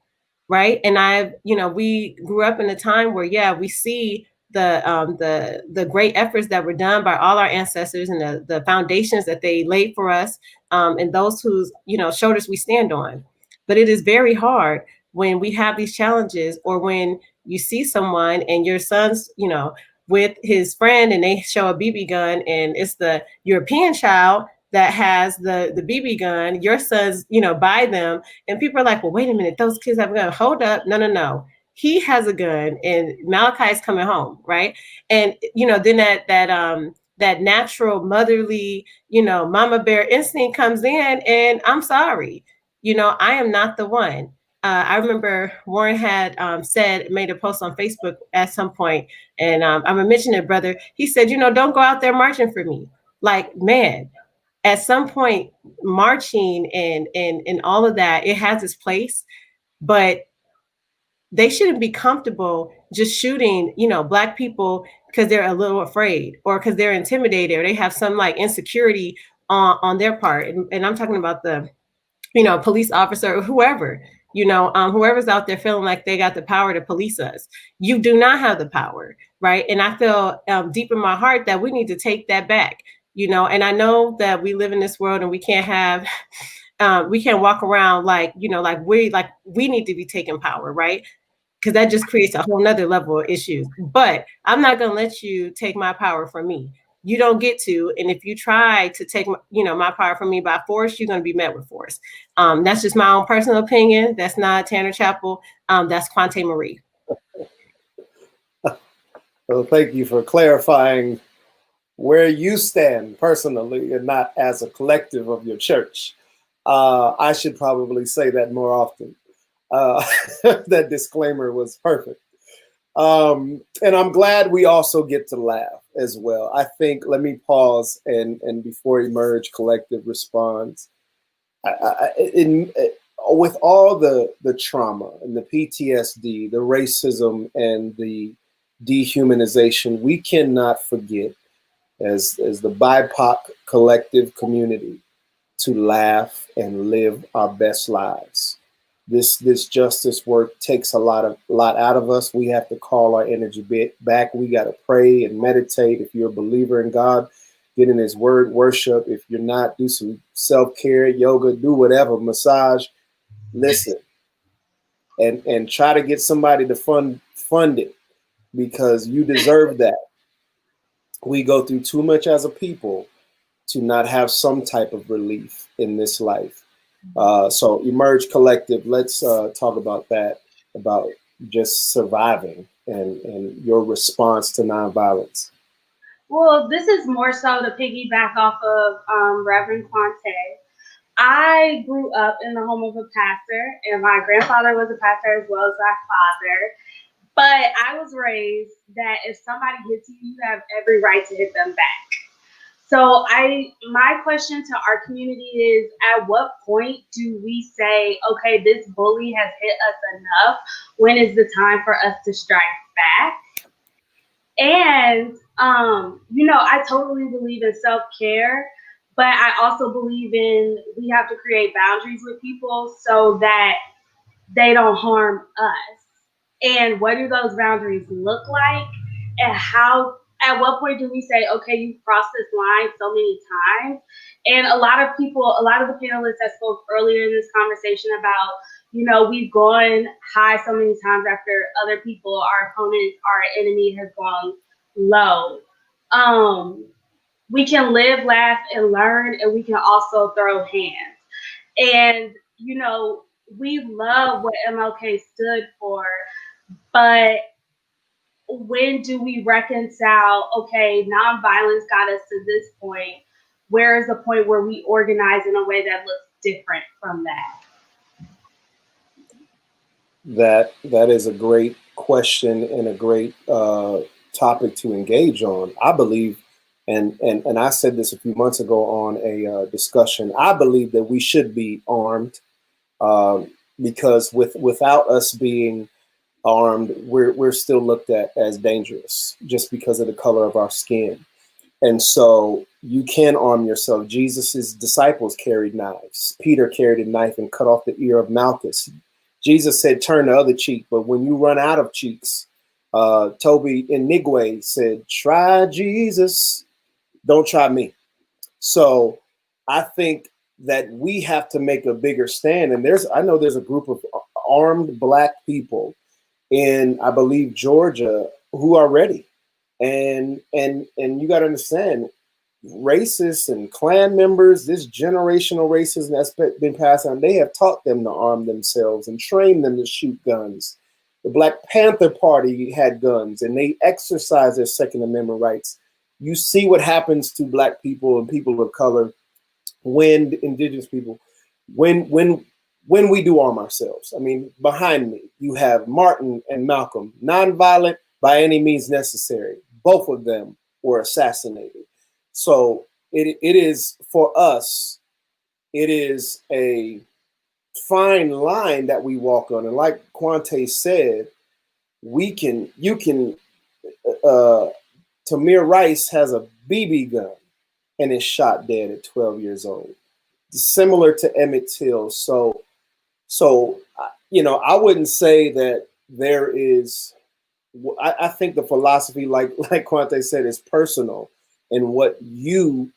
right? And we grew up in a time where, yeah, we see the great efforts that were done by all our ancestors and the foundations that they laid for us, and those whose, you know, shoulders we stand on. But it is very hard when we have these challenges, or when you see someone and your son's, you know, with his friend, and they show a BB gun, and it's the European child that has the BB gun, your son's, you know, by them, and people are like, well, wait a minute, those kids have a gun. Hold up, no. He has a gun, and Malachi's coming home, right? And you know, then that natural motherly, you know, mama bear instinct comes in, and I'm sorry, you know, I am not the one. I remember Warren had made a post on Facebook at some point, and I'm gonna mention it, brother. He said, you know, don't go out there marching for me. Like, man, at some point, marching and all of that, it has its place, but they shouldn't be comfortable just shooting, Black people because they're a little afraid or because they're intimidated or they have some like insecurity on their part. And I'm talking about the, police officer or whoever, whoever's out there feeling like they got the power to police us. You do not have the power, right? And I feel deep in my heart that we need to take that back, and I know that we live in this world and we can't have we can't walk around like we need to be taking power, right? Because that just creates a whole nother level of issues. But I'm not going to let you take my power from me. You don't get to. And if you try to take my power from me by force, you're going to be met with force. That's just my own personal opinion. That's not Tanner Chapel. That's Quante Marie. Well, thank you for clarifying where you stand personally and not as a collective of your church. I should probably say that more often. That disclaimer was perfect. And I'm glad we also get to laugh as well. I think, let me pause and before Emerge Collective responds, with all the trauma and the PTSD, the racism and the dehumanization, we cannot forget as the BIPOC collective community to laugh and live our best lives. This justice work takes a lot out of us. We have to call our energy back. We got to pray and meditate. If you're a believer in God, get in His Word, worship. If you're not, do some self-care, yoga, do whatever, massage. Listen, and try to get somebody to fund it because you deserve that. We go through too much as a people to not have some type of relief in this life. So Emerge Collective, let's talk about that, about just surviving and your response to nonviolence. Well, this is more so to piggyback off of Reverend Quante. I grew up in the home of a pastor, and my grandfather was a pastor as well as my father. But I was raised that if somebody hits you, you have every right to hit them back. So my question to our community is, at what point do we say, okay, this bully has hit us enough? When is the time for us to strike back? And, I totally believe in self-care, but I also believe we have to create boundaries with people so that they don't harm us. And what do those boundaries look like? And at what point do we say, okay, you've crossed this line so many times? And a lot of the panelists that spoke earlier in this conversation about, we've gone high so many times after other people, our opponents, our enemy has gone low. We can live, laugh, and learn, and we can also throw hands. And, we love what MLK stood for, but when do we reconcile, okay, nonviolence got us to this point. Where is the point where we organize in a way that looks different from that? That is a great question and a great topic to engage on. I believe, and I said this a few months ago on a discussion, I believe that we should be armed because without us being armed, we're still looked at as dangerous just because of the color of our skin. And so you can arm yourself. Jesus's disciples carried knives. Peter carried a knife and cut off the ear of Malchus. Jesus said, turn the other cheek. But when you run out of cheeks, Toby Inigwe said, try Jesus, don't try me. So I think that we have to make a bigger stand. And I know there's a group of armed Black people in, I believe, Georgia who are ready. And you got to understand, racists and Klan members, this generational racism that's been passed on, they have taught them to arm themselves and trained them to shoot guns. The Black Panther Party had guns and they exercised their Second Amendment rights. You see what happens to Black people and people of color when indigenous people, when we do arm ourselves. I mean, behind me, you have Martin and Malcolm, nonviolent by any means necessary. Both of them were assassinated. So it is for us, it is a fine line that we walk on. And like Quante said, Tamir Rice has a BB gun and is shot dead at 12 years old, similar to Emmett Till. So I wouldn't say that there is. I think the philosophy, like Quante said, is personal, and what you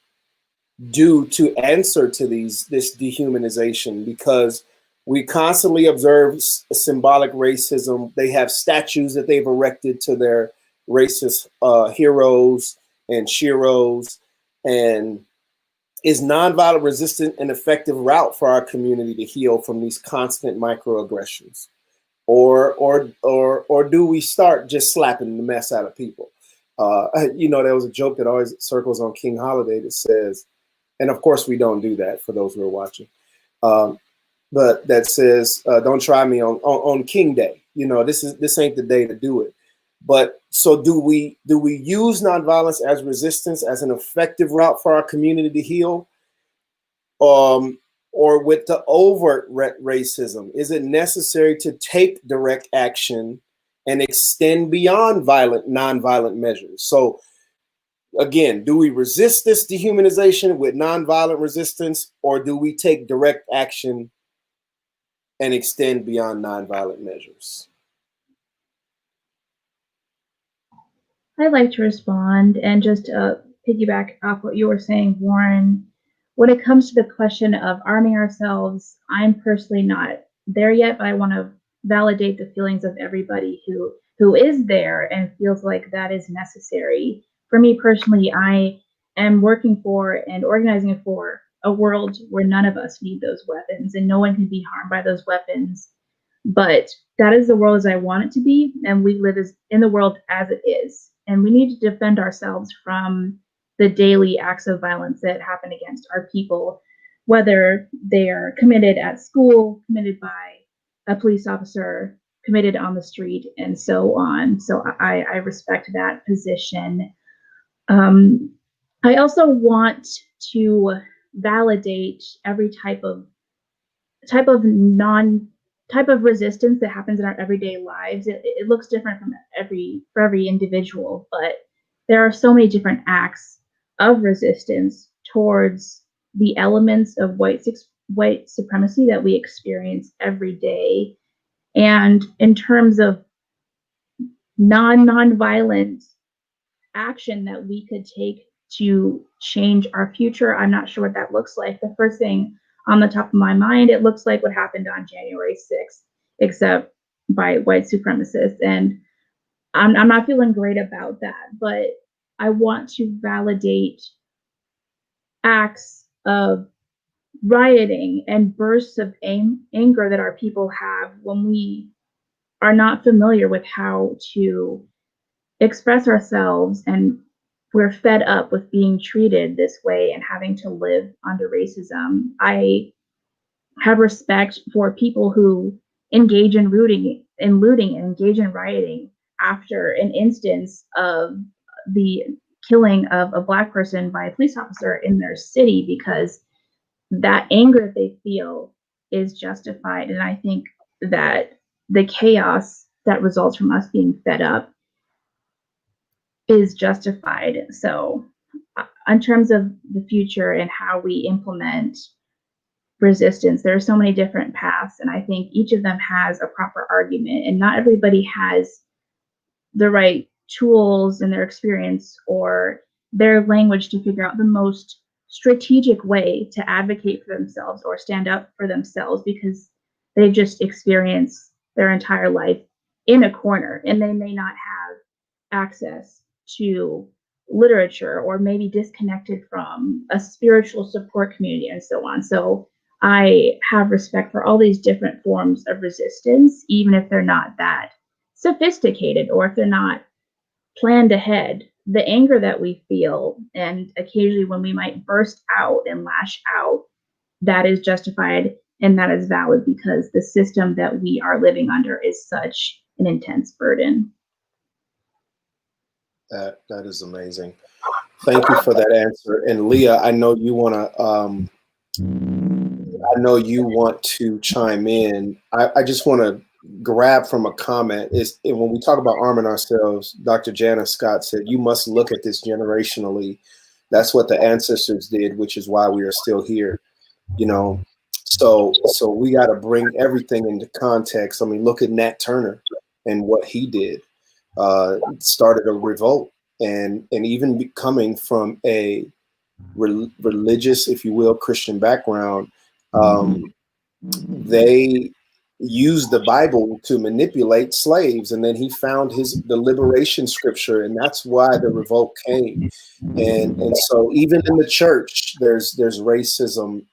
do to answer to this dehumanization, because we constantly observe symbolic racism. They have statues that they've erected to their racist heroes and sheroes, and is nonviolent resistant an effective route for our community to heal from these constant microaggressions? Or do we start just slapping the mess out of people? There was a joke that always circles on King Holiday that says, and of course we don't do that for those who are watching, but that says, don't try me on King Day. This ain't the day to do it. But so do we use nonviolence as resistance, as an effective route for our community to heal? Or with the overt racism, is it necessary to take direct action and extend beyond nonviolent measures? So again, do we resist this dehumanization with nonviolent resistance, or do we take direct action and extend beyond nonviolent measures? I'd like to respond and just piggyback off what you were saying, Warren. When it comes to the question of arming ourselves, I'm personally not there yet, but I want to validate the feelings of everybody who is there and feels like that is necessary. For me personally, I am working for and organizing for a world where none of us need those weapons and no one can be harmed by those weapons. But that is the world as I want it to be, and we live in the world as it is. And we need to defend ourselves from the daily acts of violence that happen against our people, whether they are committed at school, committed by a police officer, committed on the street, and so on. So I respect that position. I also want to validate every type of resistance that happens in our everyday lives. It looks different for every individual, but there are so many different acts of resistance towards the elements of white supremacy that we experience every day. And in terms of non-violent action that we could take to change our future, I'm not sure what that looks like. The first thing on the top of my mind, it looks like what happened on January 6th, except by white supremacists. And I'm not feeling great about that, but I want to validate acts of rioting and bursts of anger that our people have when we are not familiar with how to express ourselves, and we're fed up with being treated this way and having to live under racism. I have respect for people who engage in looting and engage in rioting after an instance of the killing of a Black person by a police officer in their city, because that anger they feel is justified. And I think that the chaos that results from us being fed up is justified. So in terms of the future and how we implement resistance, there are so many different paths, and I think each of them has a proper argument, and not everybody has the right tools and their experience or their language to figure out the most strategic way to advocate for themselves or stand up for themselves, because they've just experienced their entire life in a corner and they may not have access to literature, or maybe disconnected from a spiritual support community and so on. So I have respect for all these different forms of resistance, even if they're not that sophisticated or if they're not planned ahead. The anger that we feel, and occasionally when we might burst out and lash out, that is justified and that is valid, because the system that we are living under is such an intense burden. That is amazing. Thank you for that answer. And Leah, I know you want to chime in. I just want to grab from a comment. When we talk about arming ourselves, Dr. Janice Scott said, you must look at this generationally. That's what the ancestors did, which is why we are still here. You know, so we got to bring everything into context. I mean, look at Nat Turner and what he did. Started a revolt, and even coming from a religious, if you will, Christian background, they used the Bible to manipulate slaves, and then he found the liberation scripture, and that's why the revolt came. And so even in the church, there's racism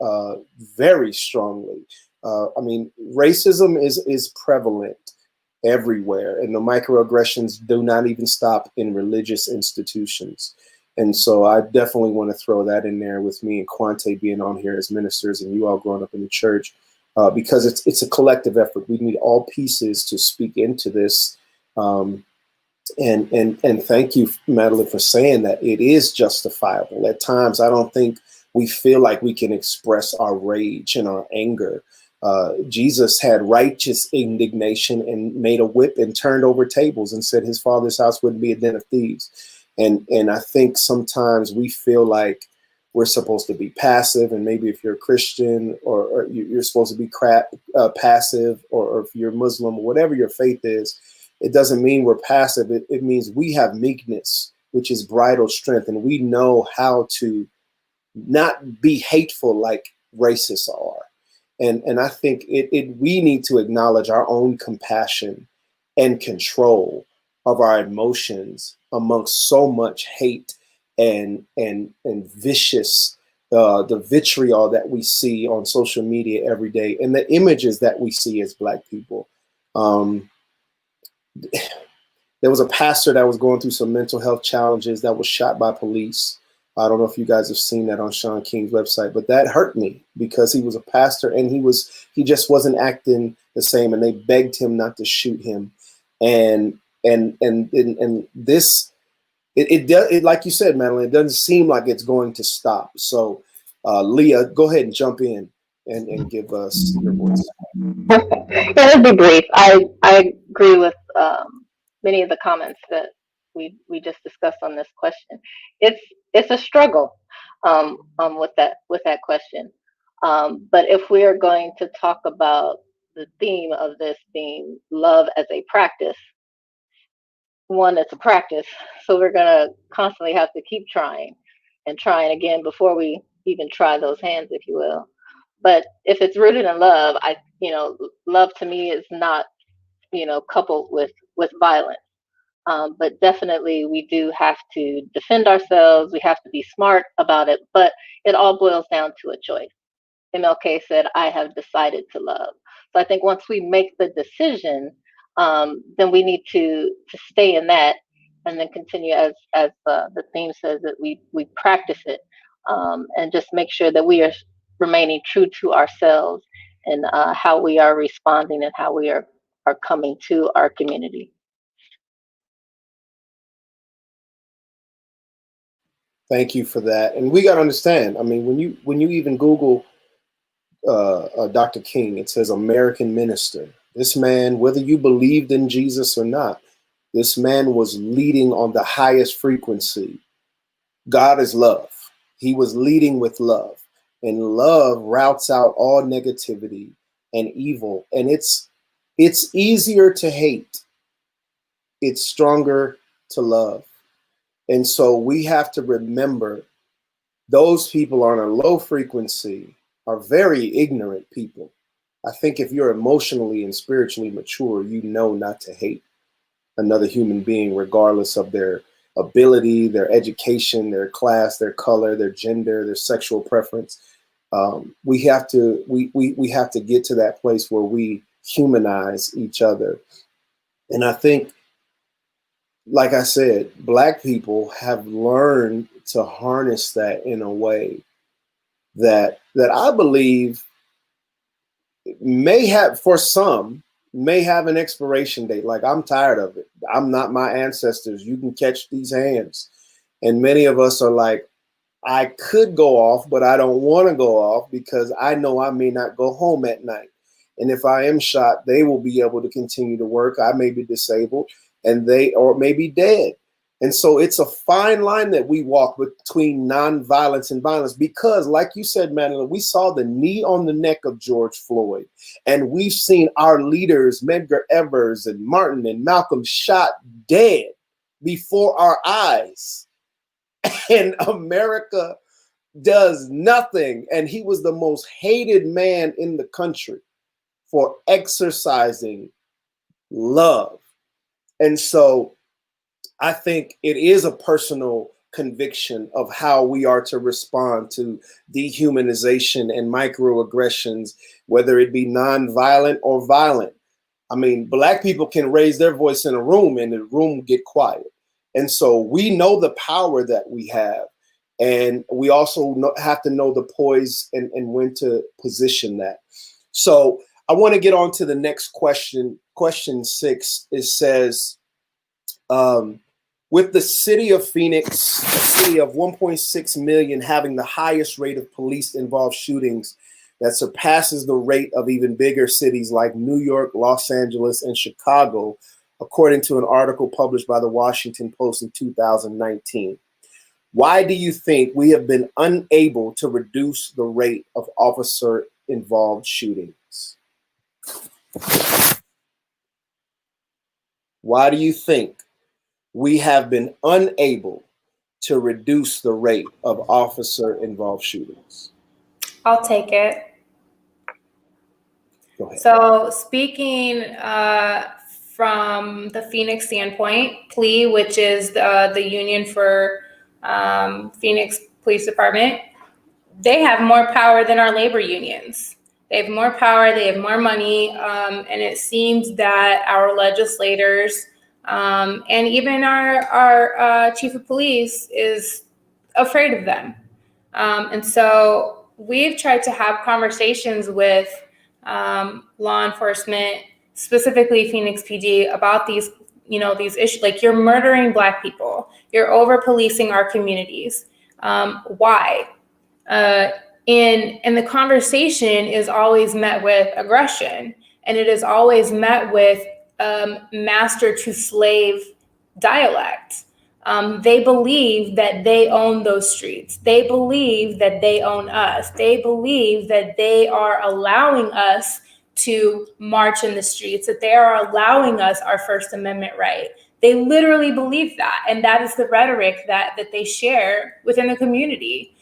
very strongly. I mean, racism is prevalent everywhere, and the microaggressions do not even stop in religious institutions. And so I definitely want to throw that in there with me and Quante being on here as ministers and you all growing up in the church, because it's a collective effort. We need all pieces to speak into this. And thank you, Madeline, for saying that it is justifiable. At times, I don't think we feel like we can express our rage and our anger. Jesus had righteous indignation and made a whip and turned over tables and said his father's house wouldn't be a den of thieves. And I think sometimes we feel like we're supposed to be passive, and maybe if you're a Christian or you're supposed to be passive, or if you're Muslim or whatever your faith is, it doesn't mean we're passive. It means we have meekness, which is bridal strength, and we know how to not be hateful like racists are. And I think we need to acknowledge our own compassion and control of our emotions amongst so much hate and vicious, the vitriol that we see on social media every day, and the images that we see as Black people. There was a pastor that was going through some mental health challenges that was shot by police. I don't know if you guys have seen that on Sean King's website, but that hurt me because he was a pastor and he just wasn't acting the same, and they begged him not to shoot him. And this, it like you said, Madeline, it doesn't seem like it's going to stop. So Leah, go ahead and jump in and give us your voice. Yeah, it'll be brief. I agree with many of the comments that we just discussed on this question. It's a struggle with that question. But if we are going to talk about the theme of this being love as a practice, one, it's a practice, so we're gonna constantly have to keep trying and trying again before we even try those hands, if you will. But if it's rooted in love, love to me is not, coupled with violence. But definitely we do have to defend ourselves. We have to be smart about it, but it all boils down to a choice. MLK said, I have decided to love. So I think once we make the decision, then we need to stay in that and then continue as the theme says that we practice it, and just make sure that we are remaining true to ourselves and how we are responding and how we are coming to our community. Thank you for that. And we got to understand, I mean, when you even Google Dr. King, it says American minister. This man, whether you believed in Jesus or not, this man was leading on the highest frequency. God is love. He was leading with love, and love routes out all negativity and evil. And it's easier to hate. It's stronger to love. And so we have to remember those people on a low frequency are very ignorant people. I think if you're emotionally and spiritually mature, you know not to hate another human being, regardless of their ability, their education, their class, their color, their gender, their sexual preference. We have to get to that place where we humanize each other. And I think, like I said, Black people have learned to harness that in a way that I believe may have, for some, may have an expiration date. Like, I'm tired of it. I'm not my ancestors. You can catch these hands. And many of us are like, I could go off, but I don't want to go off because I know I may not go home at night. And if I am shot, they will be able to continue to work. I may be disabled and they or may be dead. And so it's a fine line that we walk between nonviolence and violence because, like you said, Madeline, we saw the knee on the neck of George Floyd. And we've seen our leaders, Medgar Evers and Martin and Malcolm, shot dead before our eyes. And America does nothing. And he was the most hated man in the country for exercising love. And so I think it is a personal conviction of how we are to respond to dehumanization and microaggressions, whether it be nonviolent or violent. I mean, Black people can raise their voice in a room and the room will get quiet. And so we know the power that we have. And we also have to know the poise and when to position that. So I want to get on to the next question. Question 6, it says, with the city of Phoenix, a city of 1.6 million, having the highest rate of police-involved shootings that surpasses the rate of even bigger cities like New York, Los Angeles, and Chicago, according to an article published by the Washington Post in 2019. Why do you think we have been unable to reduce the rate of officer-involved shootings? Why do you think we have been unable to reduce the rate of officer-involved shootings? I'll take it. Go ahead. So speaking from the Phoenix standpoint, PLE, which is the union for Phoenix Police Department, they have more power than our labor unions. They have more power, they have more money, and it seems that our legislators and even our chief of police is afraid of them. And so we've tried to have conversations with law enforcement, specifically Phoenix PD, about these, these issues. Like, you're murdering Black people, you're over policing our communities. Why? And the conversation is always met with aggression, and it is always met with master to slave dialect. They believe that they own those streets. They believe that they own us. They believe that they are allowing us to march in the streets, that they are allowing us our First Amendment right. They literally believe that. And that is the rhetoric that they share within the community.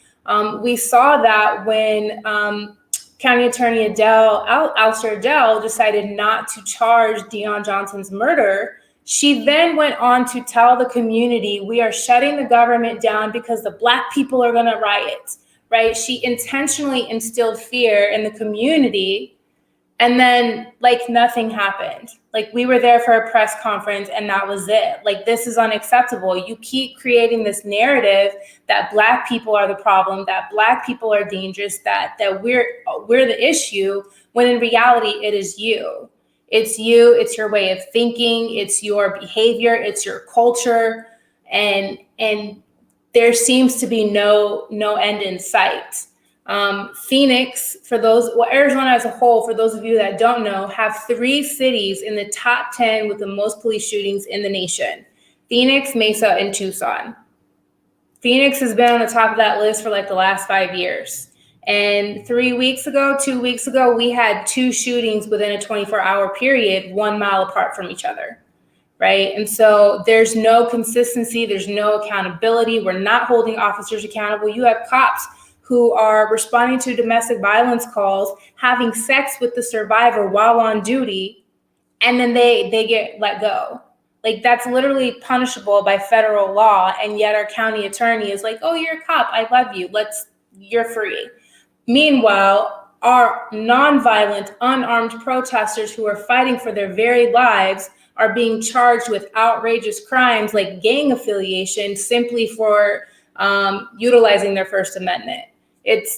We saw that when County Attorney Alistair Adele decided not to charge Deon Johnson's murder. She then went on to tell the community, we are shutting the government down because the Black people are going to riot, right? She intentionally instilled fear in the community. And then, like, nothing happened. Like, we were there for a press conference and that was it. Like, this is unacceptable. You keep creating this narrative that Black people are the problem, that Black people are dangerous, that we're the issue, when in reality, it is you. It's you, it's your way of thinking, it's your behavior, it's your culture, and there seems to be no end in sight. Phoenix, Arizona as a whole, for those of you that don't know, have 3 cities in the top 10 with the most police shootings in the nation: Phoenix, Mesa, and Tucson. Phoenix has been on the top of that list for like the last 5 years. And 2 weeks ago, we had 2 shootings within a 24-hour period, 1 mile apart from each other, right? And so there's no consistency, there's no accountability. We're not holding officers accountable. You have cops who are responding to domestic violence calls, having sex with the survivor while on duty, and then they get let go. Like, that's literally punishable by federal law, and yet our county attorney is like, oh, you're a cop, I love you, you're free. Meanwhile, our nonviolent, unarmed protesters who are fighting for their very lives are being charged with outrageous crimes like gang affiliation simply for utilizing their First Amendment. It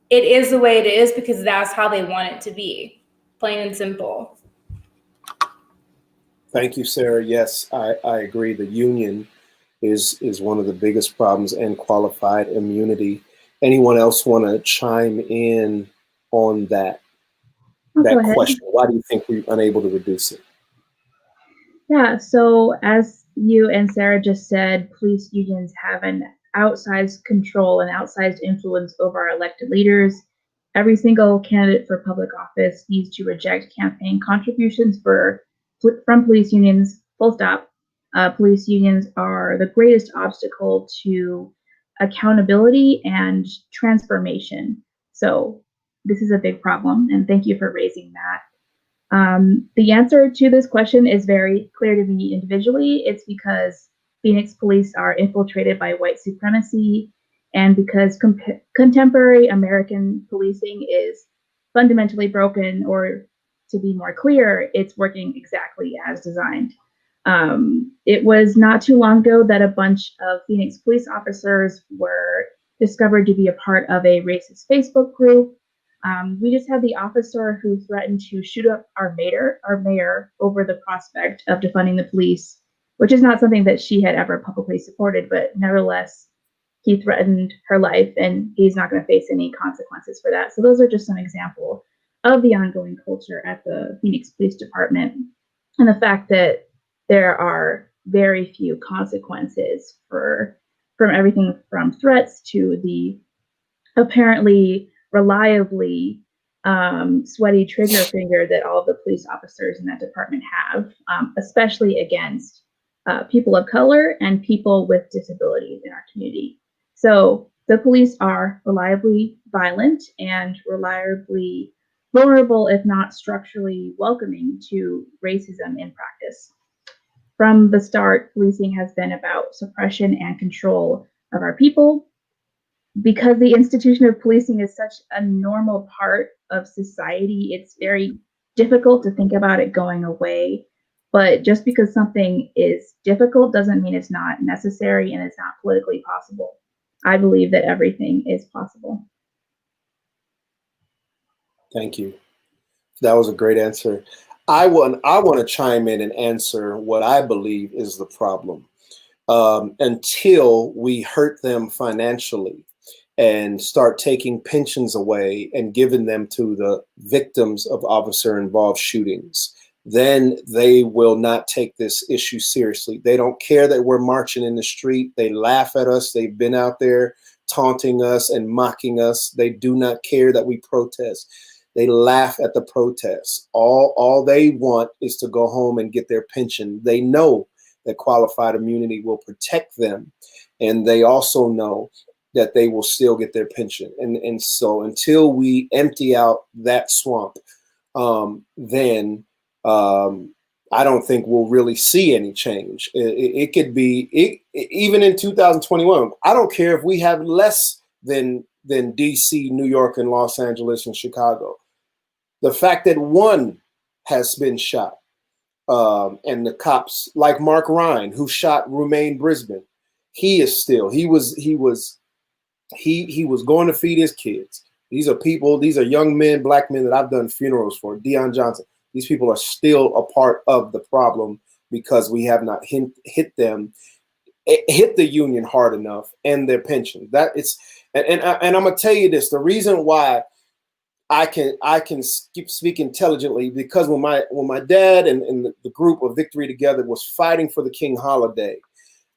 is the way it is because that's how they want it to be, plain and simple. Thank you, Sarah. Yes, I agree. The union is one of the biggest problems, and qualified immunity. Anyone else want to chime in on that question? Why do you think we're unable to reduce it? Yeah, so as you and Sarah just said, police unions have an outsized control and outsized influence over our elected leaders. Every single candidate for public office needs to reject campaign contributions from police unions, full stop. Police unions are the greatest obstacle to accountability and transformation. So this is a big problem, and thank you for raising that. The answer to this question is very clear to me individually. It's because Phoenix police are infiltrated by white supremacy, and because contemporary American policing is fundamentally broken, or to be more clear, it's working exactly as designed. It was not too long ago that a bunch of Phoenix police officers were discovered to be a part of a racist Facebook group. We just had the officer who threatened to shoot up our mayor over the prospect of defunding the police, which is not something that she had ever publicly supported, but nevertheless, he threatened her life and he's not going to face any consequences for that. So those are just some examples of the ongoing culture at the Phoenix Police Department, and the fact that there are very few consequences from everything from threats to the apparently reliably sweaty trigger finger that all of the police officers in that department have, especially against people of color and people with disabilities in our community. So the police are reliably violent and reliably vulnerable, if not structurally welcoming to racism in practice. From the start, policing has been about suppression and control of our people. Because the institution of policing is such a normal part of society, it's very difficult to think about it going away. But just because something is difficult doesn't mean it's not necessary and it's not politically possible. I believe that everything is possible. Thank you. That was a great answer. I want to chime in and answer what I believe is the problem. Until we hurt them financially and start taking pensions away and giving them to the victims of officer-involved shootings, then they will not take this issue seriously. They don't care that we're marching in the street. They laugh at us. They've been out there taunting us and mocking us. They do not care that we protest. They laugh at the protests. All they want is to go home and get their pension. They know that qualified immunity will protect them, and they also know that they will still get their pension. And so until we empty out that swamp, then I don't think we'll really see any change. It could be, even in 2021, I don't care if we have less than DC, New York, and Los Angeles and Chicago. The fact that one has been shot, and the cops like Mark Ryan, who shot Rumain Brisbane, he was going to feed his kids. These are young men, black men that I've done funerals for. Deion Johnson. These people are still a part of the problem because we have not hit the union hard enough and their pension. And I'm gonna tell you this: the reason why I can speak intelligently, because when my dad and the group of Victory Together was fighting for the King holiday,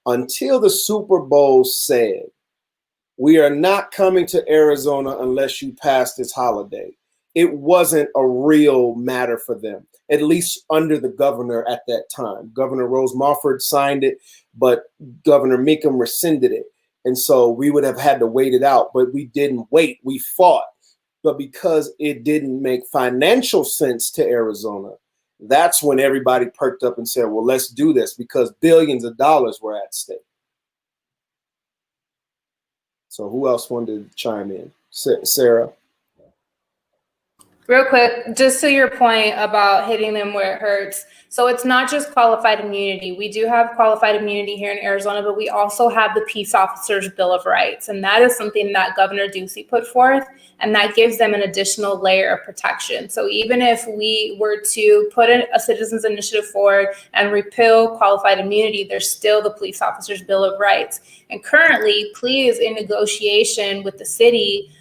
until the Super Bowl said, we are not coming to Arizona unless you pass this holiday, it wasn't a real matter for them, at least under the governor at that time. Governor Rose Mofford signed it, but Governor Meekum rescinded it. And so we would have had to wait it out, but we didn't wait. We fought. But because it didn't make financial sense to Arizona, that's when everybody perked up and said, well, let's do this, because billions of dollars were at stake. So who else wanted to chime in? Sarah? Real quick, just to your point about hitting them where it hurts. So it's not just qualified immunity. We do have qualified immunity here in Arizona, but we also have the Peace Officers Bill of Rights. And that is something that Governor Ducey put forth, and that gives them an additional layer of protection. So even if we were to put a citizens initiative forward and repeal qualified immunity, there's still the Police Officers Bill of Rights. And currently, PLEA is in negotiation with the city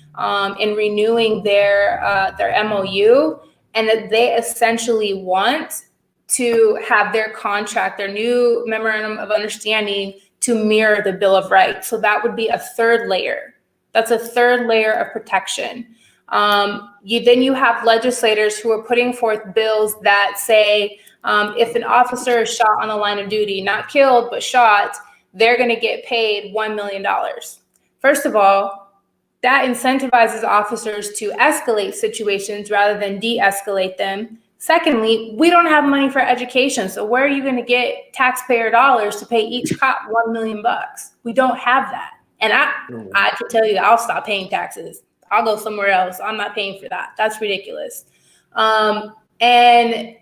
in renewing their MOU, and that they essentially want to have their contract, their new memorandum of understanding, to mirror the Bill of Rights. So that would be a third layer. That's a third layer of protection. Then you have legislators who are putting forth bills that say if an officer is shot on the line of duty, not killed, but shot, they're going to get paid $1 million. First of all, that incentivizes officers to escalate situations rather than de-escalate them. Secondly, we don't have money for education. So where are you going to get taxpayer dollars to pay each cop $1 million? We don't have that. And I can tell you, I'll stop paying taxes. I'll go somewhere else. I'm not paying for that. That's ridiculous. And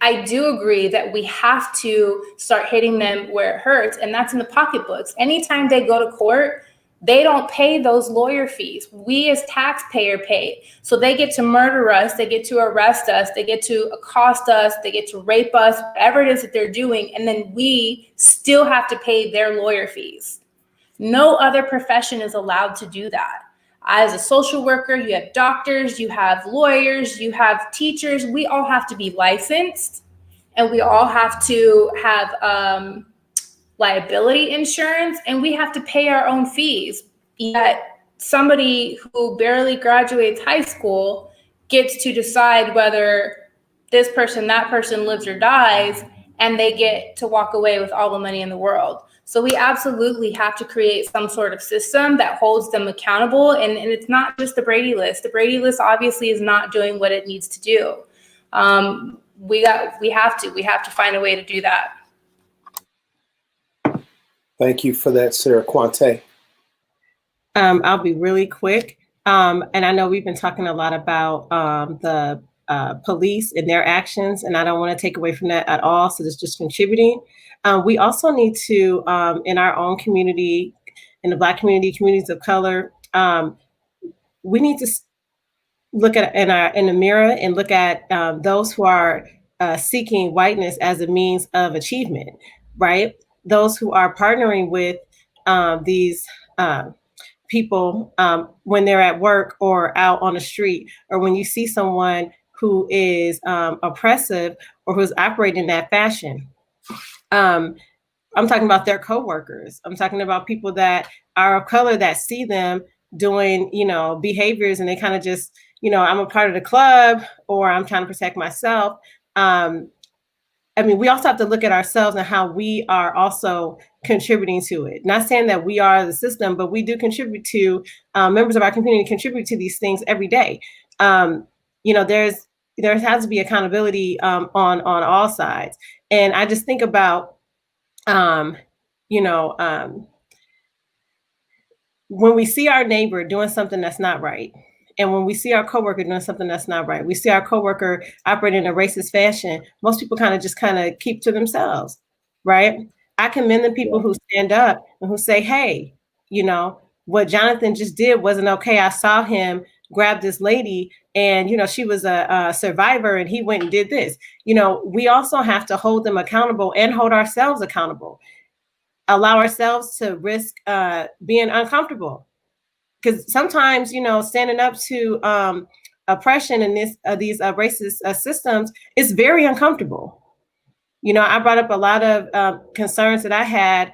I do agree that we have to start hitting them where it hurts, and that's in the pocketbooks. Anytime they go to court, they don't pay those lawyer fees. We as taxpayer pay. So they get to murder us, they get to arrest us, they get to accost us, they get to rape us, whatever it is that they're doing, and then we still have to pay their lawyer fees. No other profession is allowed to do that. As a social worker, you have doctors, you have lawyers, you have teachers. We all have to be licensed, and we all have to have liability insurance, and we have to pay our own fees. Yet somebody who barely graduates high school gets to decide whether this person, that person lives or dies, and they get to walk away with all the money in the world. So we absolutely have to create some sort of system that holds them accountable. And it's not just the Brady list. The Brady list obviously is not doing what it needs to do. We have to find a way to do that. Thank you for that, Sarah Quante. I'll be really quick. And I know we've been talking a lot about the police and their actions, and I don't want to take away from that at all. So it's just contributing. We also need to, in our own community, in the Black community, communities of color, we need to look at in the mirror and look at those who are seeking whiteness as a means of achievement, right? Those who are partnering with these people when they're at work or out on the street, or when you see someone who is oppressive or who's operating in that fashion. I'm talking about their coworkers. I'm talking about people that are of color that see them doing, behaviors, and they kind of just, I'm a part of the club, or I'm trying to protect myself. We also have to look at ourselves and how we are also contributing to it. Not saying that we are the system, but we do contribute to, members of our community contribute to these things every day. There has to be accountability on all sides. And I just think about, when we see our neighbor doing something that's not right, and when we see our coworker doing something that's not right, we see our coworker operating in a racist fashion, most people kind of keep to themselves, right? I commend the people who stand up and who say, hey, what Jonathan just did wasn't okay. I saw him grab this lady, and, she was a survivor, and he went and did this. We also have to hold them accountable and hold ourselves accountable. Allow ourselves to risk being uncomfortable. Because sometimes, standing up to oppression in these racist systems is very uncomfortable. I brought up a lot of concerns that I had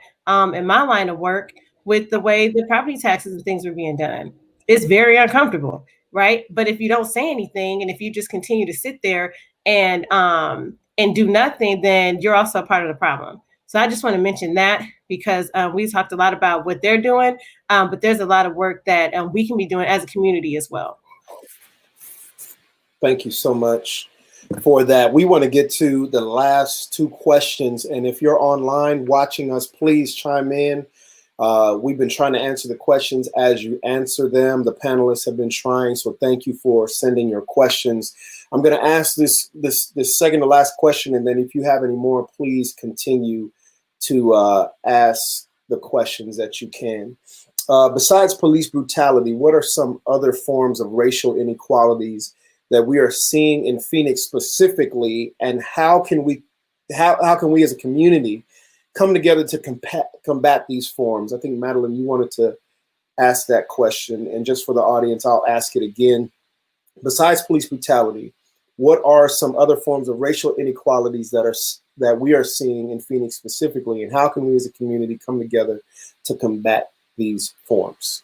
in my line of work with the way the property taxes and things were being done. It's very uncomfortable, right? But if you don't say anything, and if you just continue to sit there and do nothing, then you're also a part of the problem. So I just want to mention that, because we talked a lot about what they're doing, but there's a lot of work that we can be doing as a community as well. Thank you so much for that. We want to get to the last two questions. And if you're online watching us, please chime in. We've been trying to answer the questions as you answer them. The panelists have been trying, so thank you for sending your questions. I'm going to ask this second to last question, and then if you have any more, please continue to ask the questions that you can. Besides police brutality, what are some other forms of racial inequalities that we are seeing in Phoenix specifically, and how can we as a community come together to combat these forms? I think, Madeline, you wanted to ask that question, and just for the audience, I'll ask it again. Besides police brutality, what are some other forms of racial inequalities that we are seeing in Phoenix specifically, and how can we as a community come together to combat these forms?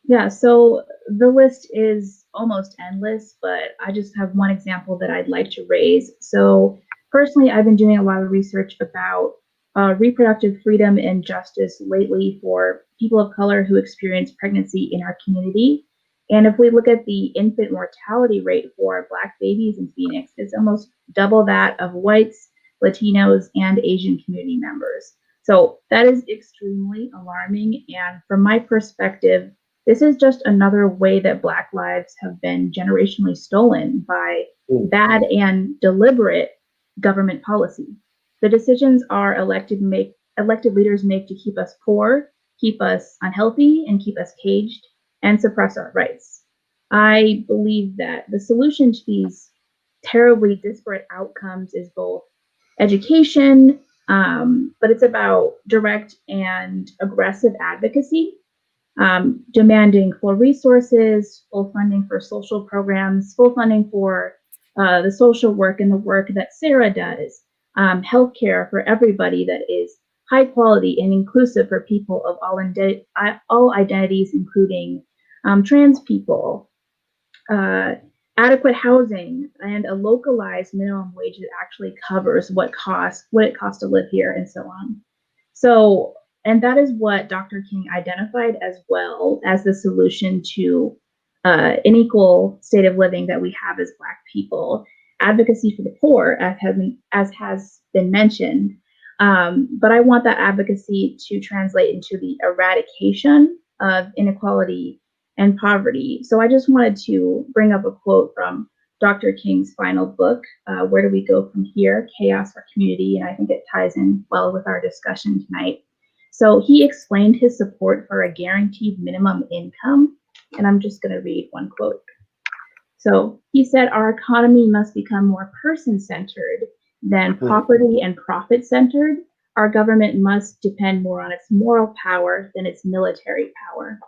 Yeah, so the list is almost endless, but I just have one example that I'd like to raise. So personally, I've been doing a lot of research about reproductive freedom and justice lately for people of color who experience pregnancy in our community. And if we look at the infant mortality rate for Black babies in Phoenix, it's almost double that of whites, Latinos, and Asian community members. So that is extremely alarming. And from my perspective, this is just another way that Black lives have been generationally stolen by bad and deliberate government policy. The decisions our elected leaders make to keep us poor, keep us unhealthy, and keep us caged and suppress our rights. I believe that the solution to these terribly disparate outcomes is both education, but it's about direct and aggressive advocacy, demanding full resources, full funding for social programs, full funding for the social work and the work that Sarah does, healthcare for everybody that is high quality and inclusive for people of all identities, including trans people, adequate housing, and a localized minimum wage that actually covers what it costs to live here, and so on. So, and that is what Dr. King identified as well as the solution to unequal state of living that we have as Black people. Advocacy for the poor, as has been mentioned, but I want that advocacy to translate into the eradication of inequality and poverty. So I just wanted to bring up a quote from Dr. King's final book, Where Do We Go From Here? Chaos or Community? And I think it ties in well with our discussion tonight. So he explained his support for a guaranteed minimum income, and I'm just going to read one quote. So he said, our economy must become more person-centered than property and profit-centered. Our government must depend more on its moral power than its military power.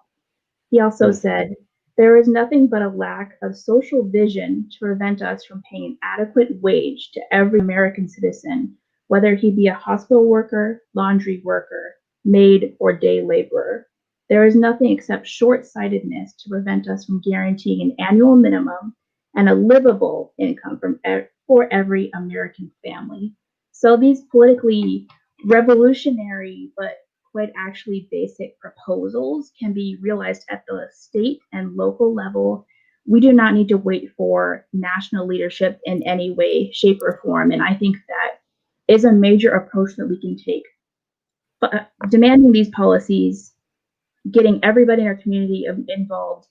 He also said, there is nothing but a lack of social vision to prevent us from paying an adequate wage to every American citizen, whether he be a hospital worker, laundry worker, maid, or day laborer. There is nothing except short-sightedness to prevent us from guaranteeing an annual minimum and a livable income for every American family. So these politically revolutionary but quite actually basic proposals can be realized at the state and local level. We do not need to wait for national leadership in any way, shape, or form. And I think that is a major approach that we can take. But demanding these policies, getting everybody in our community involved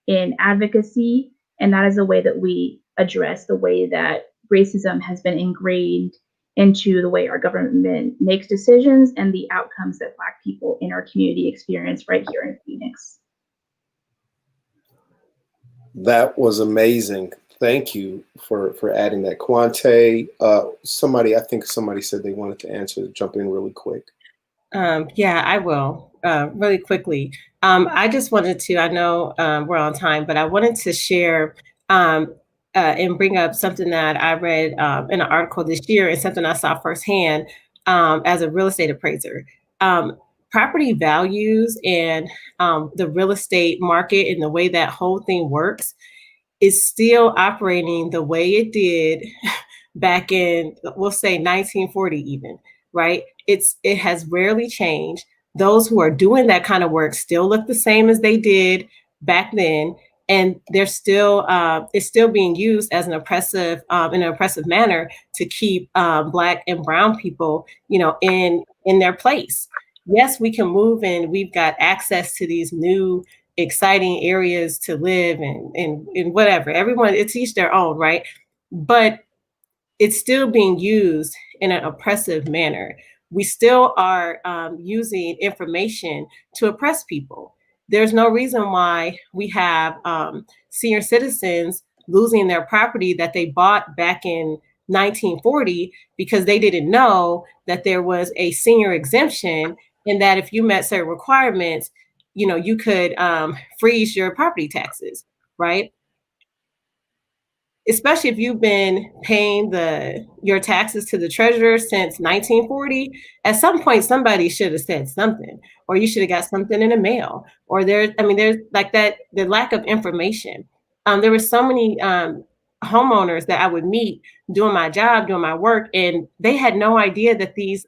in advocacy, and that is a way that we address the way that racism has been ingrained into the way our government makes decisions and the outcomes that Black people in our community experience right here in Phoenix. That was amazing. Thank you for adding that. Quante, I think somebody said they wanted to answer, jump in really quick. Yeah, I will really quickly. I just wanted to, I know we're on time, but I wanted to share and bring up something that I read in an article this year and something I saw firsthand as a real estate appraiser. Property values and the real estate market and the way that whole thing works is still operating the way it did back in, we'll say 1940 even, right? It has rarely changed. Those who are doing that kind of work still look the same as they did back then. and they're still it's still being used as an oppressive in an oppressive manner to keep Black and brown people, in their place. Yes, we can move, and we've got access to these new exciting areas to live in whatever. Everyone, it's each their own, right? But it's still being used in an oppressive manner. We still are using information to oppress people. There's no reason why we have senior citizens losing their property that they bought back in 1940 because they didn't know that there was a senior exemption, and that if you met certain requirements, you could freeze your property taxes, right? Especially if you've been paying your taxes to the treasurer since 1940, at some point somebody should have said something, or you should have got something in the mail, or there's like that, the lack of information. There were so many homeowners that I would meet doing my job, doing my work, and they had no idea that these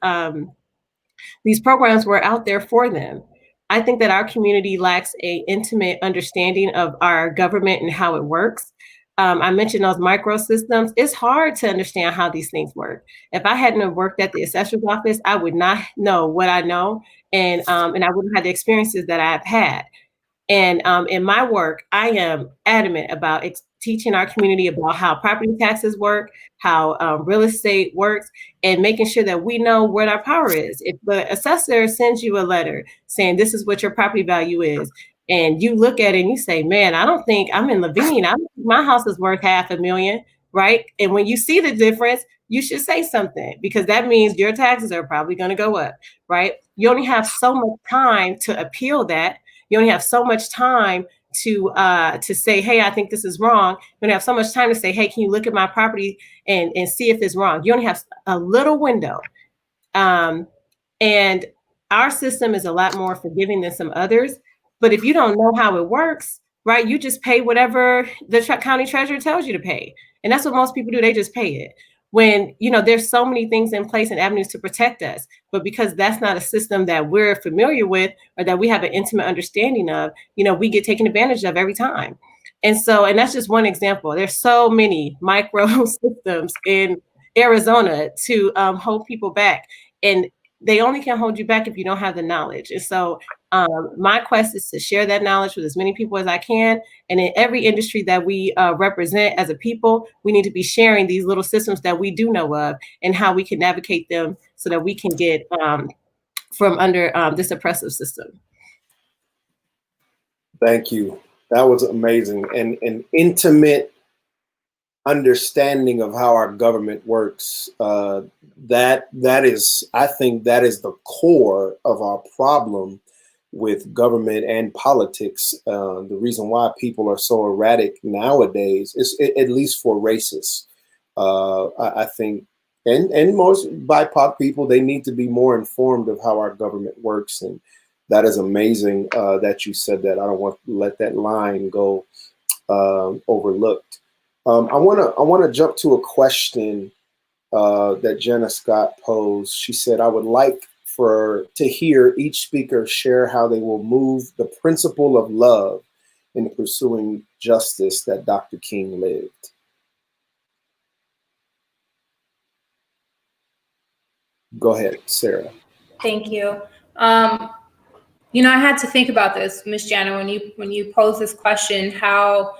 programs were out there for them. I think that our community lacks an intimate understanding of our government and how it works. I mentioned those micro systems. It's hard to understand how these things work. If I hadn't have worked at the assessor's office, I would not know what I know, and I wouldn't have the experiences that I've had. And in my work, I am adamant about teaching our community about how property taxes work, how real estate works, and making sure that we know what our power is. If the assessor sends you a letter saying this is what your property value is, and you look at it and you say, man, I don't think I'm in Levine. My house is worth $500,000, right? And when you see the difference, you should say something, because that means your taxes are probably going to go up, right? You only have so much time to appeal that. You only have so much time to say, hey, I think this is wrong. You only have so much time to say, hey, can you look at my property and see if it's wrong? You only have a little window. And our system is a lot more forgiving than some others. But if you don't know how it works, right, you just pay whatever the county treasurer tells you to pay. And that's what most people do. They just pay it. When, there's so many things in place and avenues to protect us. But because that's not a system that we're familiar with or that we have an intimate understanding of, we get taken advantage of every time. And that's just one example. There's so many micro systems in Arizona to hold people back. And they only can hold you back if you don't have the knowledge. And so my quest is to share that knowledge with as many people as I can. And in every industry that we represent as a people, we need to be sharing these little systems that we do know of and how we can navigate them so that we can get from under this oppressive system. Thank you. That was amazing. And an intimate understanding of how our government works. That is, I think that is the core of our problem with government and politics. The reason why people are so erratic nowadays is, at least for racists, I think, and most BIPOC people, they need to be more informed of how our government works. And that is amazing that you said that. I don't want to let that line go overlooked. I want to jump to a question that Jenna Scott posed. She said, I would like to hear each speaker share how they will move the principle of love in pursuing justice that Dr. King lived. Go ahead, Sarah. Thank you. I had to think about this, Ms. Jana, when you posed this question, how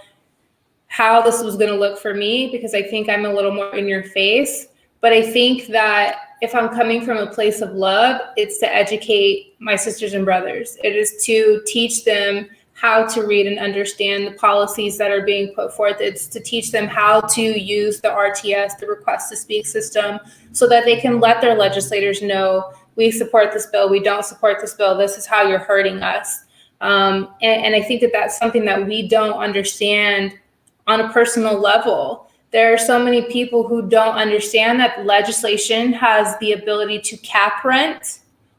this was going to look for me, because I think I'm a little more in your face. But I think that if I'm coming from a place of love, it's to educate my sisters and brothers. It is to teach them how to read and understand the policies that are being put forth. It's to teach them how to use the RTS, the request to speak system, so that they can let their legislators know, we support this bill, we don't support this bill, this is how you're hurting us. And I think that that's something that we don't understand on a personal level. There are so many people who don't understand that legislation has the ability to cap rent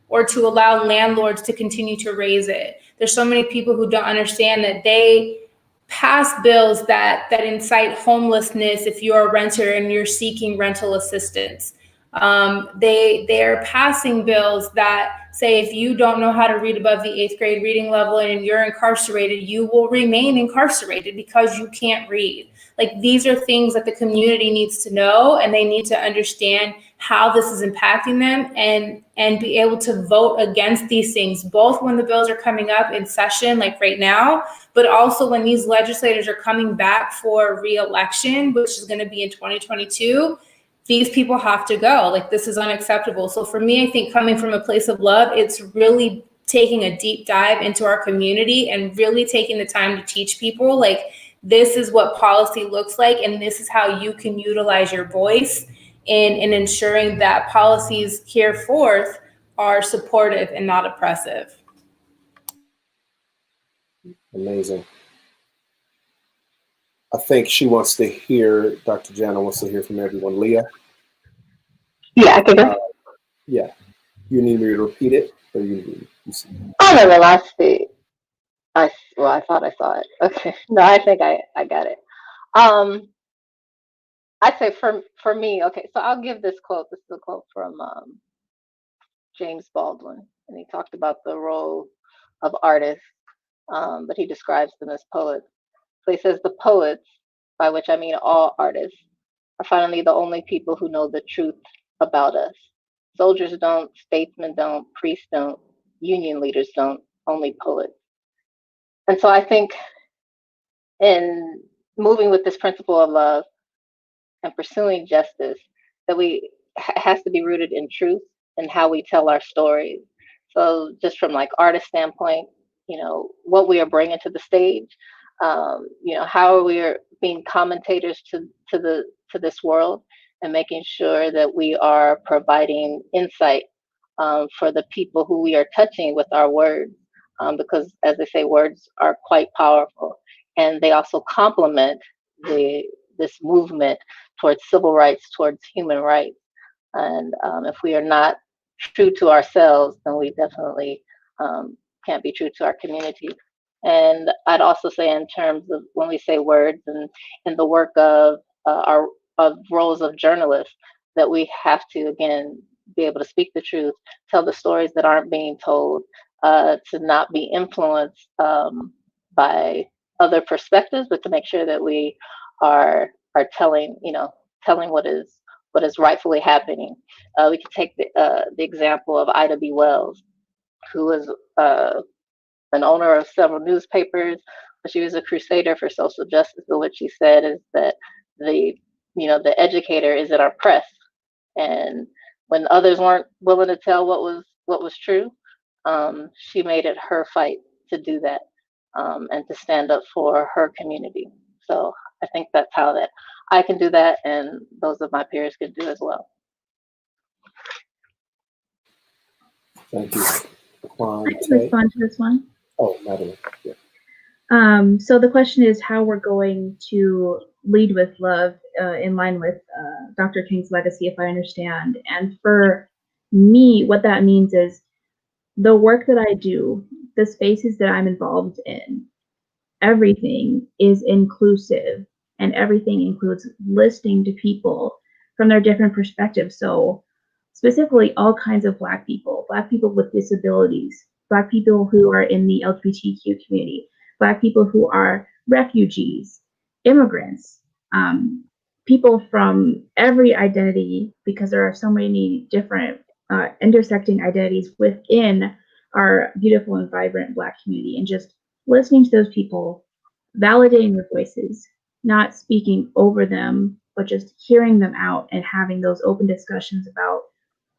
or to allow landlords to continue to raise it. There's so many people who don't understand that they pass bills that incite homelessness if you're a renter and you're seeking rental assistance. They're passing bills that say if you don't know how to read above the 8th grade reading level and you're incarcerated, you will remain incarcerated because you can't read. Like, these are things that the community needs to know, and they need to understand how this is impacting them, and be able to vote against these things, both when the bills are coming up in session, like right now, but also when these legislators are coming back for re-election, which is going to be in 2022. These people have to go. Like, this is unacceptable. So for me, I think coming from a place of love, it's really taking a deep dive into our community and really taking the time to teach people, like, this is what policy looks like, and this is how you can utilize your voice in ensuring that policies here forth are supportive and not oppressive. Amazing. I think she wants to hear, Dr. Jana wants to hear from everyone. Leah? Yeah, I can go. Yeah. You need me to repeat it? Or you Oh, no, the last bit. I thought I saw it. Okay. No, I think I got it. I'd say for me, okay, so I'll give this quote. This is a quote from James Baldwin, and he talked about the role of artists, but he describes them as poets. So he says, the poets, by which I mean all artists, are finally the only people who know the truth about us. Soldiers don't, statesmen don't, priests don't, union leaders don't, only poets. And so I think in moving with this principle of love and pursuing justice, that we has to be rooted in truth and how we tell our stories. So just from like artist standpoint, what we are bringing to the stage, how we are being commentators to this world, and making sure that we are providing insight for the people who we are touching with our words, because as they say, words are quite powerful, and they also complement this movement towards civil rights, towards human rights. And if we are not true to ourselves, then we definitely can't be true to our community. And I'd also say, in terms of when we say words and in the work of our of roles of journalists, that we have to again be able to speak the truth, tell the stories that aren't being told, to not be influenced by other perspectives, but to make sure that we are telling telling what is rightfully happening. We can take the example of Ida B. Wells, who was an owner of several newspapers, but she was a crusader for social justice. But what she said is that the educator is in our press, and when others weren't willing to tell what was true, she made it her fight to do that, and to stand up for her community. So I think that's how that I can do that, and those of my peers can do as well. Thank you. I can respond to this one. Oh, Madeline. Yeah. So the question is how we're going to lead with love, in line with Dr. King's legacy, if I understand. And for me, what that means is the work that I do, the spaces that I'm involved in, everything is inclusive, and everything includes listening to people from their different perspectives. So specifically all kinds of Black people with disabilities, Black people who are in the LGBTQ community, Black people who are refugees, immigrants, people from every identity, because there are so many different intersecting identities within our beautiful and vibrant Black community. And just listening to those people, validating their voices, not speaking over them, but just hearing them out and having those open discussions about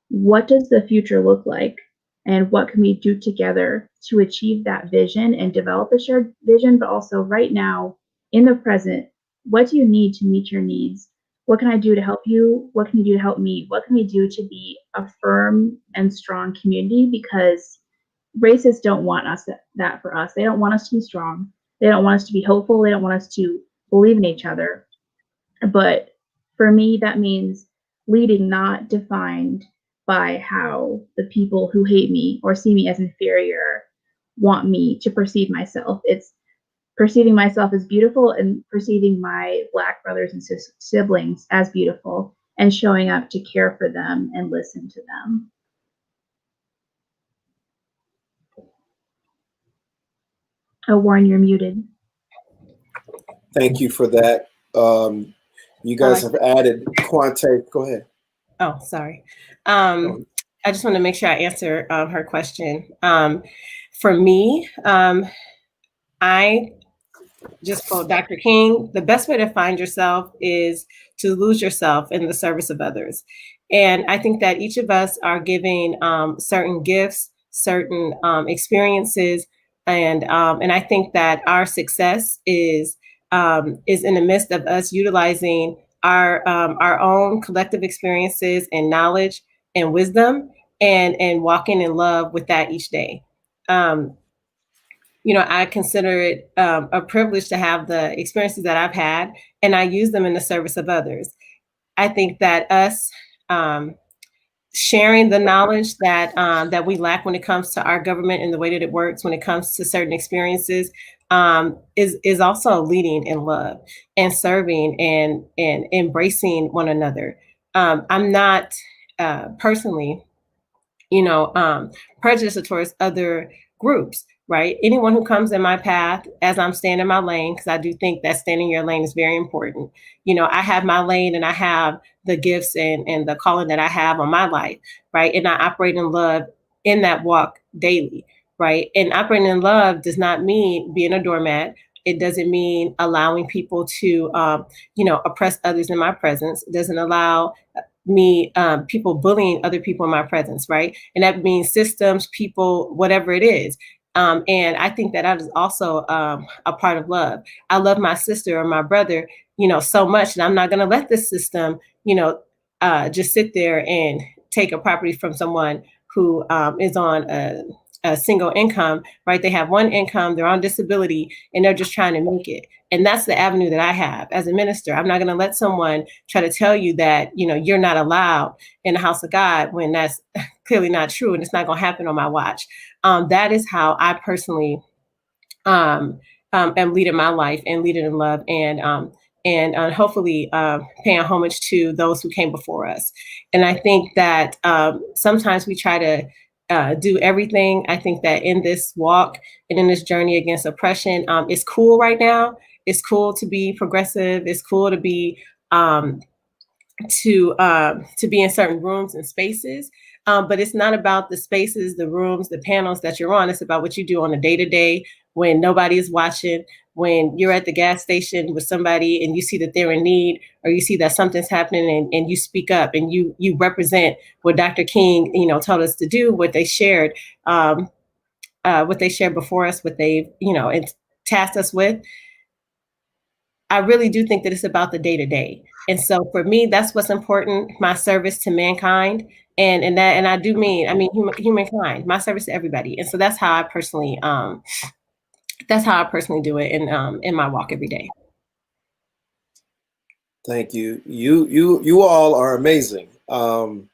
what does the future look like and what can we do together to achieve that vision and develop a shared vision, but also right now in the present, what do you need to meet your needs? What can I do to help you? What can you do to help me? What can we do to be a firm and strong community? Because racists don't want that for us. They don't want us to be strong. They don't want us to be hopeful. They don't want us to believe in each other. But for me, that means leading not defined by how the people who hate me or see me as inferior want me to perceive myself. It's perceiving myself as beautiful and perceiving my Black brothers and siblings as beautiful, and showing up to care for them and listen to them. Oh, Warren, you're muted. Thank you for that. You guys have added Quante. Go ahead. Oh, sorry. I just want to make sure I answer her question. For me, I just quote Dr. King, the best way to find yourself is to lose yourself in the service of others. And I think that each of us are giving certain gifts, certain experiences, and I think that our success is in the midst of us utilizing our own collective experiences and knowledge and wisdom, and walking in love with that each day. I consider it a privilege to have the experiences that I've had, and I use them in the service of others. I think that us sharing the knowledge that that we lack when it comes to our government and the way that it works when it comes to certain experiences is also leading in love and serving and embracing one another. I'm not personally prejudiced towards other groups, right? Anyone who comes in my path as I'm staying in my lane, because I do think that staying in your lane is very important. I have my lane and I have the gifts and the calling that I have on my life, right? And I operate in love in that walk daily, right? And operating in love does not mean being a doormat. It doesn't mean allowing people to, oppress others in my presence. It doesn't allow me people bullying other people in my presence, right? And that means systems, people, whatever it is. And I think that is also a part of love. I love my sister or my brother, so much, and I'm not going to let this system, just sit there and take a property from someone who is on a single income, right? They have one income, they're on disability, and they're just trying to make it. And that's the avenue that I have as a minister. I'm not going to let someone try to tell you that, you're not allowed in the house of God when that's clearly not true, and it's not going to happen on my watch. That is how I personally am leading my life and leading in love, and hopefully paying homage to those who came before us. And I think that sometimes we try to do everything. I think that in this walk and in this journey against oppression, it's cool right now. It's cool to be progressive. It's cool to be to be in certain rooms and spaces. But it's not about the spaces, the rooms, the panels that you're on. It's about what you do on a day-to-day when nobody is watching, when you're at the gas station with somebody and you see that they're in need, or you see that something's happening and you speak up and you represent what Dr. King, told us to do, what they shared before us, what they've, and tasked us with. I really do think that it's about the day-to-day. And so for me, that's what's important, my service to mankind. And I do mean, humankind, my service to everybody. And so that's how I personally do it in my walk every day. Thank you. You all are amazing. I'm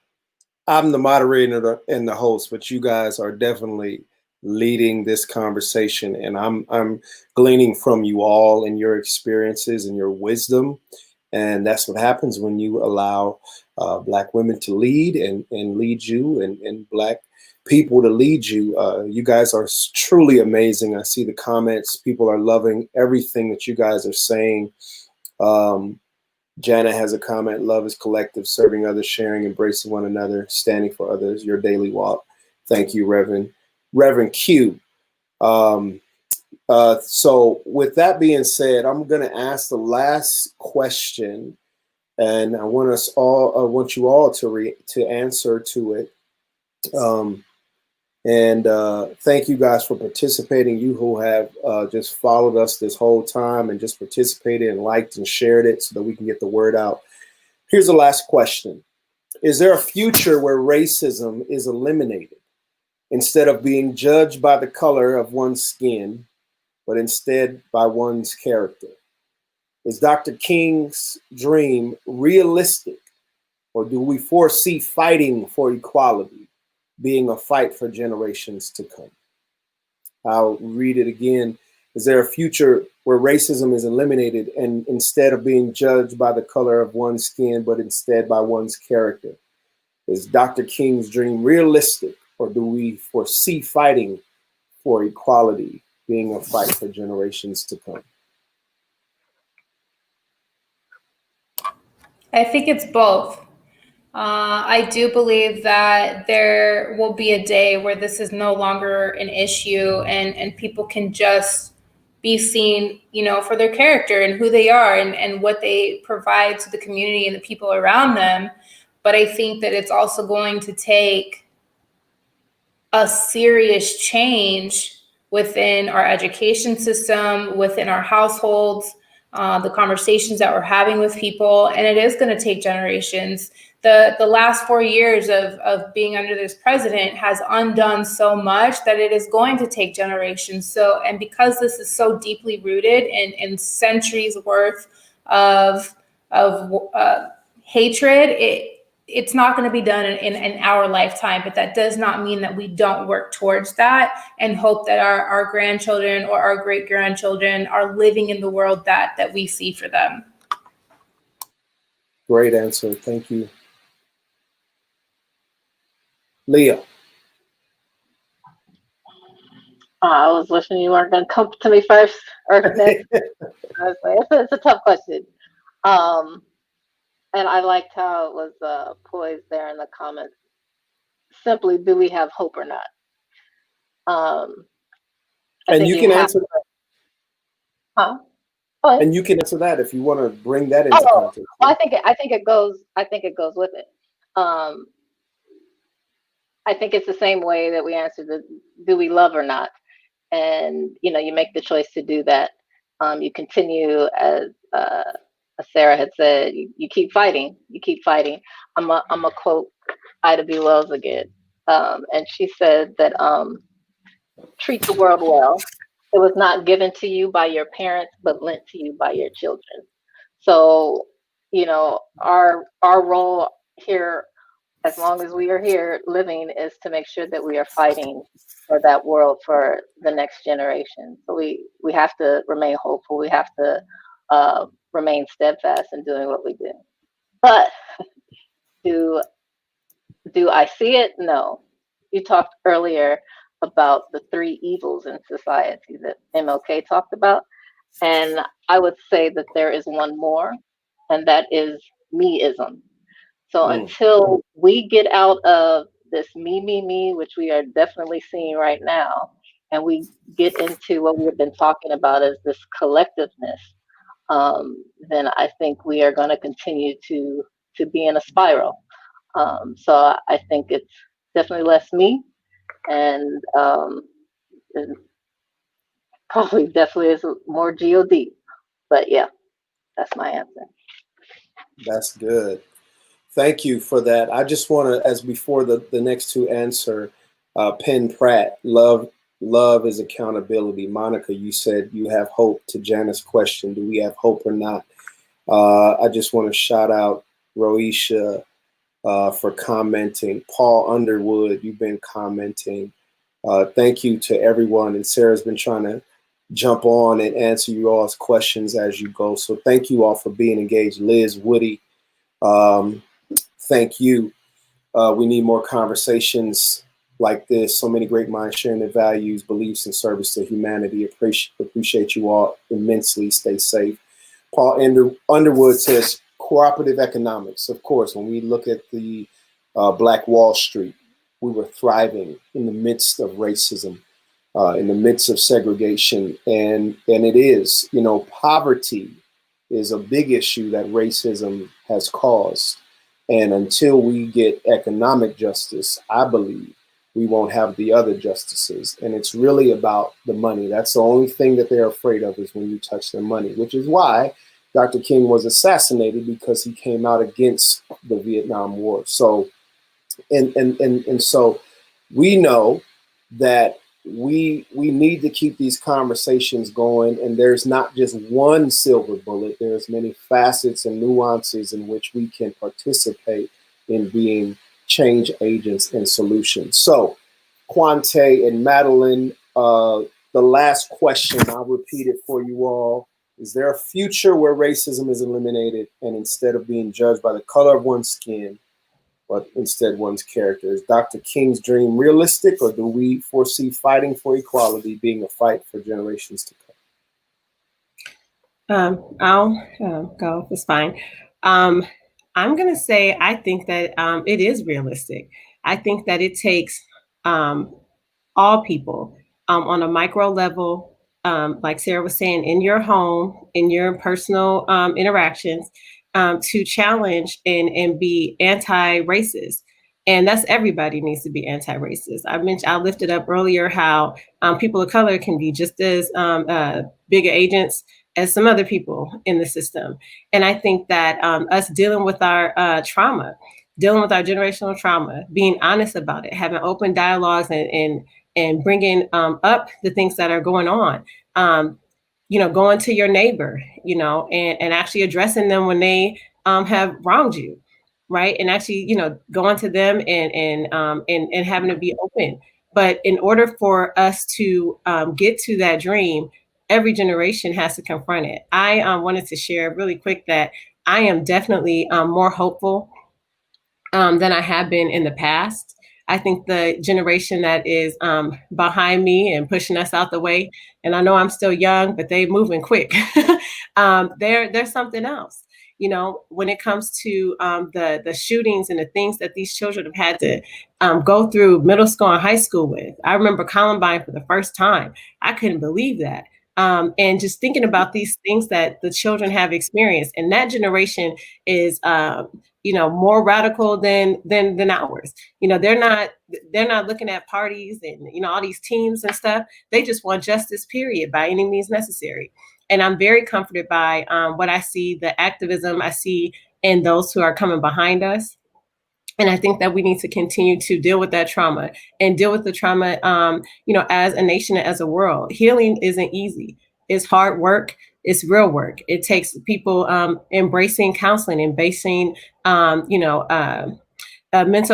the moderator and the host, but you guys are definitely leading this conversation, and I'm gleaning from you all and your experiences and your wisdom. And that's what happens when you allow Black women to lead and lead you, and Black people to lead you. You guys are truly amazing. I see the comments. People are loving everything that you guys are saying. Jana has a comment: love is collective, serving others, sharing, embracing one another, standing for others, your daily walk. Thank you, Reverend Q. So with that being said, I'm going to ask the last question, and I want you all to answer to it. Thank you guys for participating. You who have just followed us this whole time and just participated and liked and shared it so that we can get the word out. Here's the last question. Is there a future where racism is eliminated, instead of being judged by the color of one's skin, but instead by one's character? Is Dr. King's dream realistic, or do we foresee fighting for equality being a fight for generations to come? I'll read it again. Is there a future where where racism is eliminated, and instead of being judged by the color of one's skin, but instead by one's character? Is Dr. King's dream realistic, or do we foresee fighting for equality being a fight for generations to come? I think it's both. I do believe that there will be a day where this is no longer an issue, and people can just be seen, for their character and who they are, and what they provide to the community and the people around them. But I think that it's also going to take a serious change within our education system, within our households, the conversations that we're having with people, and it is going to take generations. The last 4 years of being under this president has undone so much that it is going to take generations. So, and because this is so deeply rooted in centuries worth of hatred, it's not going to be done in our lifetime, but that does not mean that we don't work towards that and hope that our grandchildren or our great grandchildren are living in the world that we see for them. Great answer. Thank you. Leah. I was wishing you weren't going to come to me first or next. I was like, it's a tough question. And I liked how it was poised there in the comments. Simply, do we have hope or not? And you can answer that. Huh? And you can answer that if you want to bring that into context. I think it goes with it. I think it's the same way that we answer the do we love or not, and you make the choice to do that. You continue, as Sarah had said, you keep fighting. You keep fighting. I'm a quote Ida B. Wells again, and she said that treat the world well. It was not given to you by your parents, but lent to you by your children. So, our role here, as long as we are here living, is to make sure that we are fighting for that world for the next generation. So we have to remain hopeful. We have to remain steadfast in doing what we do. But do I see it? No. You talked earlier about the 3 evils in society that MLK talked about. And I would say that there is one more, and that is meism. So until we get out of this me, which we are definitely seeing right now, and we get into what we've been talking about as this collectiveness, then I think we are going to continue to be in a spiral. So I think it's definitely less me, and probably definitely is more God. But yeah, that's my answer. That's good. Thank you for that. I just want to, as before the next 2 answer, Penn Pratt, love is accountability. Monica, you said you have hope. To Janice's question, do we have hope or not? I just want to shout out Roisha for commenting. Paul Underwood, you've been commenting. Thank you to everyone. And Sarah's been trying to jump on and answer you all's questions as you go. So thank you all for being engaged. Liz, Woody, thank you. We need more conversations like this. So many great minds sharing their values, beliefs, and service to humanity. Appreciate you all immensely. Stay safe. Paul Underwood says cooperative economics. Of course, when we look at the Black Wall Street, we were thriving in the midst of racism, in the midst of segregation. And it is, poverty is a big issue that racism has caused. And until we get economic justice, I believe we won't have the other justices. And it's really about the money. That's the only thing that they're afraid of, is when you touch their money, which is why Dr. King was assassinated, because he came out against the Vietnam War. So, and so we know that we need to keep these conversations going, and there's not just one silver bullet. There's many facets and nuances in which we can participate in being change agents and solutions. So Quante and Madeline, the last question. I'll repeat it for you all. Is there a future where racism is eliminated and instead of being judged by the color of one's skin, but instead one's character? Is Dr. King's dream realistic, or do we foresee fighting for equality being a fight for generations to come? I'll go. It's fine. I'm going to say I think that it is realistic. I think that it takes all people on a micro level, like Sarah was saying, in your home, in your personal interactions, to challenge and be anti-racist. And that's everybody needs to be anti-racist. I lifted up earlier how people of color can be just as bigger agents as some other people in the system. And I think that us dealing with our trauma, dealing with our generational trauma, being honest about it, having open dialogues and bringing up the things that are going on, going to your neighbor, and actually addressing them when they have wronged you, right? And actually, going to them and having to be open. But in order for us to get to that dream, every generation has to confront it. I wanted to share really quick that I am definitely more hopeful than I have been in the past. I think the generation that is behind me and pushing us out the way, and I know I'm still young, but they're moving quick. There's something else. When it comes to the shootings and the things that these children have had to go through middle school and high school with. I remember Columbine for the first time. I couldn't believe that. And just thinking about these things that the children have experienced, and that generation is more radical than ours. They're not looking at parties and all these teams and stuff. They just want justice, period, by any means necessary. And I'm very comforted by what I see, the activism I see in those who are coming behind us. And I think that we need to continue to deal with that trauma and deal with the trauma, as a nation and as a world. Healing isn't easy. It's hard work. It's real work. It takes people embracing counseling, embracing, mental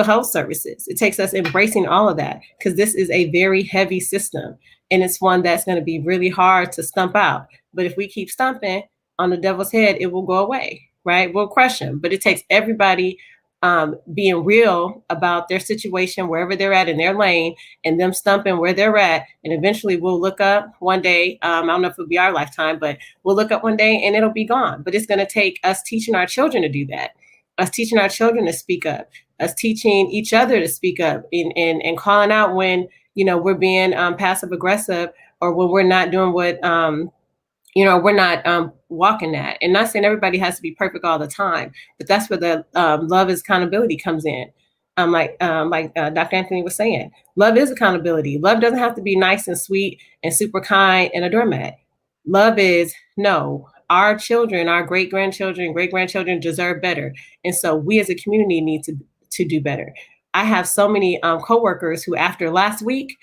health services. It takes us embracing all of that, because this is a very heavy system. And it's one that's going to be really hard to stump out. But if we keep stumping on the devil's head, it will go away, right? We'll crush him. But it takes everybody being real about their situation, wherever they're at in their lane, and them stumping where they're at. And eventually we'll look up one day. I don't know if it'll be our lifetime, but we'll look up one day and it'll be gone. But it's going to take us teaching our children to do that, us teaching our children to speak up, us teaching each other to speak up and calling out when, we're being passive aggressive, or when we're not doing what, we're not walking that. And not saying everybody has to be perfect all the time, but that's where the love is accountability comes in. Like Dr. Anthony was saying, love is accountability. Love doesn't have to be nice and sweet and super kind and a doormat. Love is, no, our children, our great-grandchildren, great-grandchildren deserve better. And so we as a community need to do better. I have so many coworkers who, after last week,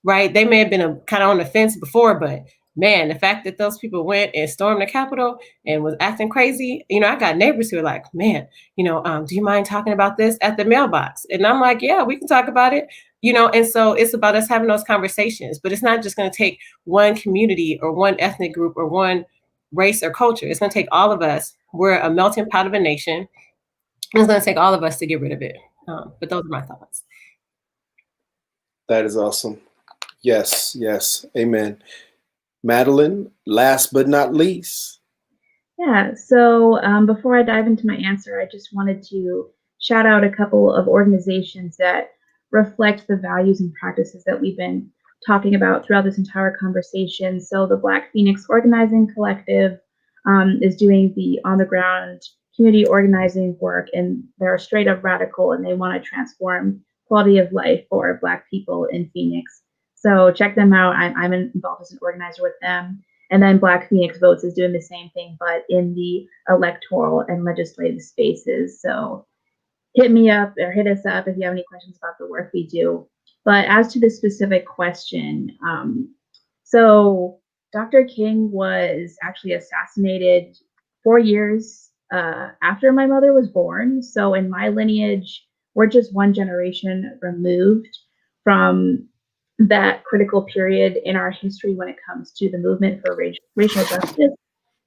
right, they may have been kind of on the fence before, but man, the fact that those people went and stormed the Capitol and was acting crazy, I got neighbors who are like, man, do you mind talking about this at the mailbox? And I'm like, yeah, we can talk about it, and so it's about us having those conversations. But it's not just going to take one community or one ethnic group or one race or culture. It's going to take all of us. We're a melting pot of a nation. It's going to take all of us to get rid of it. But those are my thoughts. That is awesome. Yes, amen. Madeline, last but not least. Yeah, so before I dive into my answer, I just wanted to shout out a couple of organizations that reflect the values and practices that we've been talking about throughout this entire conversation. So the Black Phoenix Organizing Collective is doing the on-the-ground community organizing work, and they're straight up radical, and they want to transform quality of life for Black people in Phoenix. So check them out. I'm involved as an organizer with them. And then Black Phoenix Votes is doing the same thing, but in the electoral and legislative spaces. So hit me up or hit us up if you have any questions about the work we do. But as to the specific question, so Dr. King was actually assassinated 4 years after my mother was born. So in my lineage, we're just one generation removed from that critical period in our history when it comes to the movement for racial justice.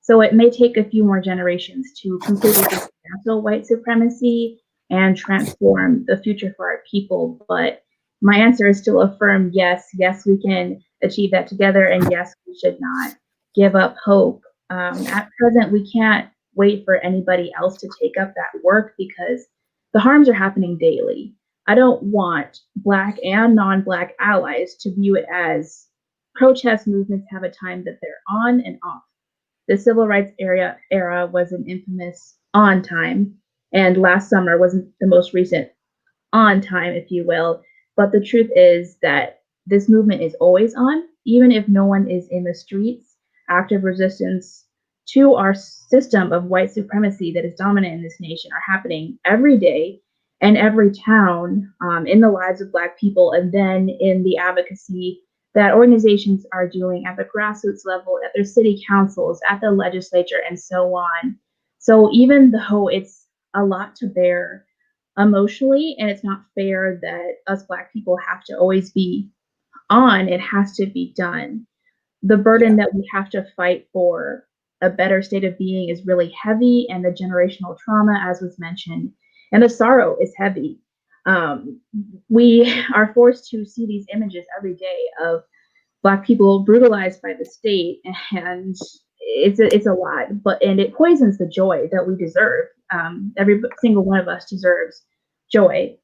So it may take a few more generations to completely dismantle white supremacy and transform the future for our people. But my answer is still a firm yes. Yes, we can achieve that together. And yes, we should not give up hope. At present, we can't wait for anybody else to take up that work because the harms are happening daily. I don't want Black and non-Black allies to view it as protest movements have a time that they're on and off. The civil rights era was an infamous on time, and last summer wasn't the most recent on time, if you will. But the truth is that this movement is always on, even if no one is in the streets. Active resistance to our system of white supremacy that is dominant in this nation are happening every day and every town, in the lives of Black people, and then in the advocacy that organizations are doing at the grassroots level, at their city councils, at the legislature, and so on. So even though it's a lot to bear emotionally, and it's not fair that us Black people have to always be on, it has to be done. The burden that we have to fight for a better state of being is really heavy, and the generational trauma, as was mentioned, and the sorrow is heavy. We are forced to see these images every day of Black people brutalized by the state, and it's a lot. And it poisons the joy that we deserve. Every single one of us deserves joy,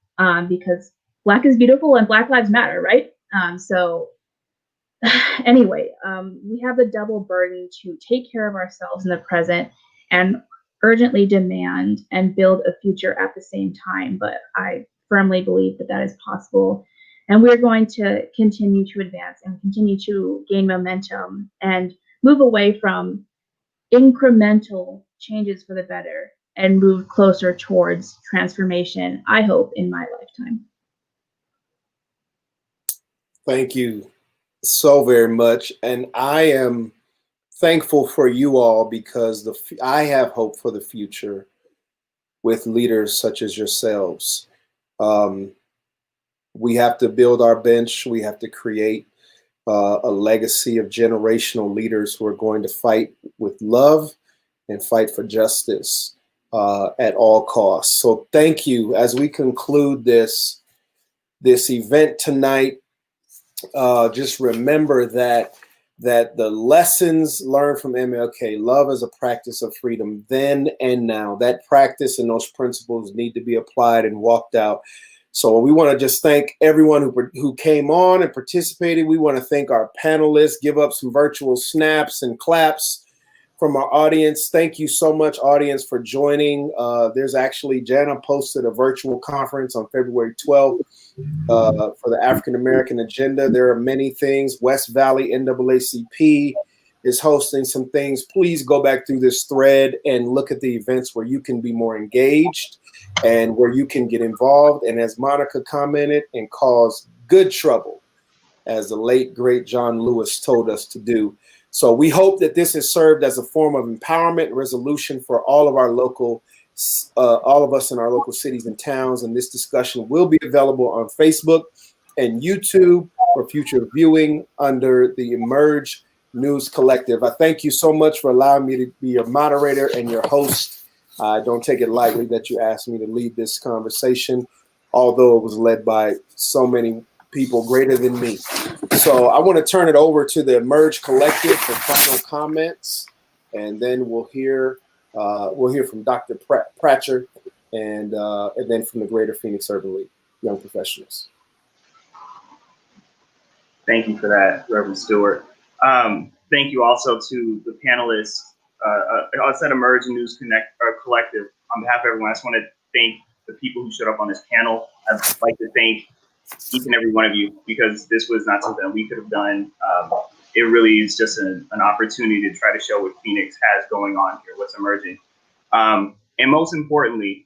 because Black is beautiful and Black lives matter, right? So anyway, we have the double burden to take care of ourselves in the present and urgently demand and build a future at the same time. But I firmly believe that that is possible. And we're going to continue to advance and continue to gain momentum and move away from incremental changes for the better and move closer towards transformation, I hope, in my lifetime. Thank you so very much. And I am thankful for you all because I have hope for the future with leaders such as yourselves. We have to build our bench. We have to create a legacy of generational leaders who are going to fight with love and fight for justice at all costs. So thank you. As we conclude this event tonight, just remember that the lessons learned from MLK, love as a practice of freedom, then and now, that practice and those principles need to be applied and walked out. So we want to just thank everyone who came on and participated. We want to thank our panelists, give up some virtual snaps and claps from our audience. Thank you so much, audience, for joining. There's actually, Jana posted a virtual conference on February 12th for the African American Agenda. There are many things. West Valley NAACP is hosting some things. Please go back through this thread and look at the events where you can be more engaged and where you can get involved. And as Monica commented, and cause good trouble, as the late, great John Lewis told us to do. So we hope that this has served as a form of empowerment and resolution for all of us in our local cities and towns. And this discussion will be available on Facebook and YouTube for future viewing under the Emerge News Collective. I thank you so much for allowing me to be your moderator and your host. I don't take it lightly that you asked me to lead this conversation, although it was led by so many people greater than me. So I want to turn it over to the Emerge Collective for final comments, and then we'll hear from Dr. Pratcher and then from the Greater Phoenix Urban League, Young Professionals. Thank you for that, Reverend Stewart. Thank you also to the panelists. I said Emerge News Collective. On behalf of everyone, I just want to thank the people who showed up on this panel. I'd like to thank each and every one of you, because this was not something that we could have done. It really is just an opportunity to try to show what Phoenix has going on here, what's emerging. And most importantly,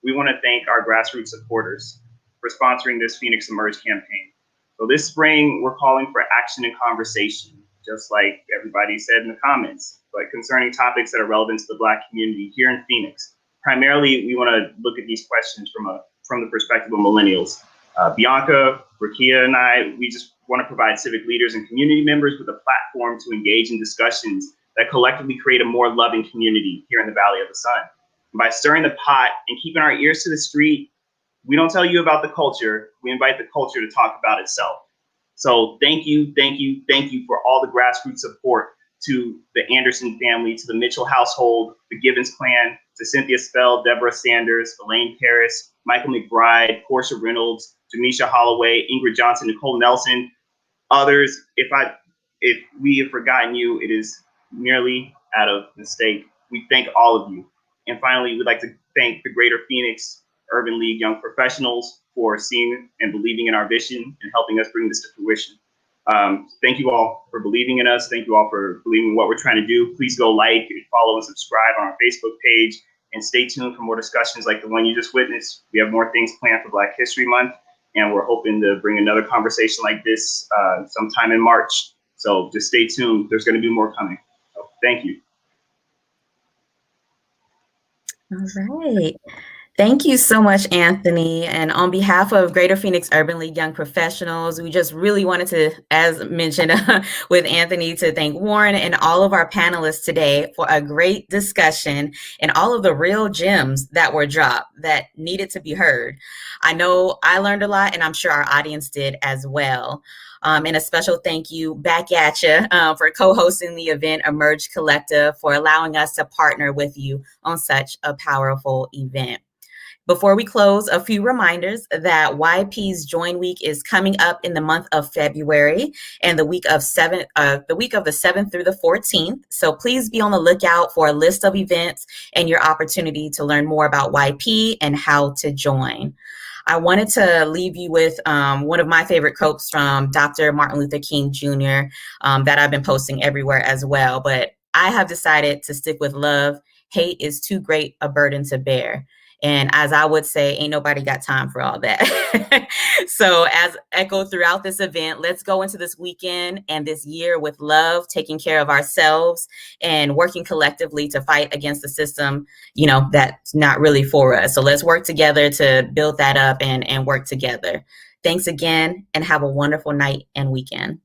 we want to thank our grassroots supporters for sponsoring this Phoenix Emerge campaign. So this spring, we're calling for action and conversation, just like everybody said in the comments, but concerning topics that are relevant to the Black community here in Phoenix. Primarily, we want to look at these questions from the perspective of millennials. Bianca, Rakia, and I, we just want to provide civic leaders and community members with a platform to engage in discussions that collectively create a more loving community here in the Valley of the Sun. And by stirring the pot and keeping our ears to the street, we don't tell you about the culture, we invite the culture to talk about itself. So thank you for all the grassroots support to the Anderson family, to the Mitchell household, the Givens clan, to Cynthia Spell, Deborah Sanders, Elaine Paris, Michael McBride, Portia Reynolds, Jamisha Holloway, Ingrid Johnson, Nicole Nelson, others. If we have forgotten you, it is merely out of mistake. We thank all of you. And finally, we'd like to thank the Greater Phoenix Urban League Young Professionals for seeing and believing in our vision and helping us bring this to fruition. Thank you all for believing in us. Thank you all for believing in what we're trying to do. Please go like, follow, and subscribe on our Facebook page, and stay tuned for more discussions like the one you just witnessed. We have more things planned for Black History Month, and we're hoping to bring another conversation like this sometime in March. So just stay tuned. There's going to be more coming. So thank you. All right. Thank you so much, Anthony. And on behalf of Greater Phoenix Urban League Young Professionals, we just really wanted to, as mentioned with Anthony, to thank Warren and all of our panelists today for a great discussion and all of the real gems that were dropped that needed to be heard. I know I learned a lot, and I'm sure our audience did as well. And a special thank you back at you for co-hosting the event, Emerge Collective, for allowing us to partner with you on such a powerful event. Before we close, a few reminders that YP's Join Week is coming up in the month of February and the week of the 7th through the 14th. So please be on the lookout for a list of events and your opportunity to learn more about YP and how to join. I wanted to leave you with one of my favorite quotes from Dr. Martin Luther King Jr. That I've been posting everywhere as well. But I have decided to stick with love. Hate is too great a burden to bear. And as I would say, ain't nobody got time for all that. So as echoed throughout this event, let's go into this weekend and this year with love, taking care of ourselves and working collectively to fight against the system, that's not really for us. So let's work together to build that up and work together. Thanks again, and have a wonderful night and weekend.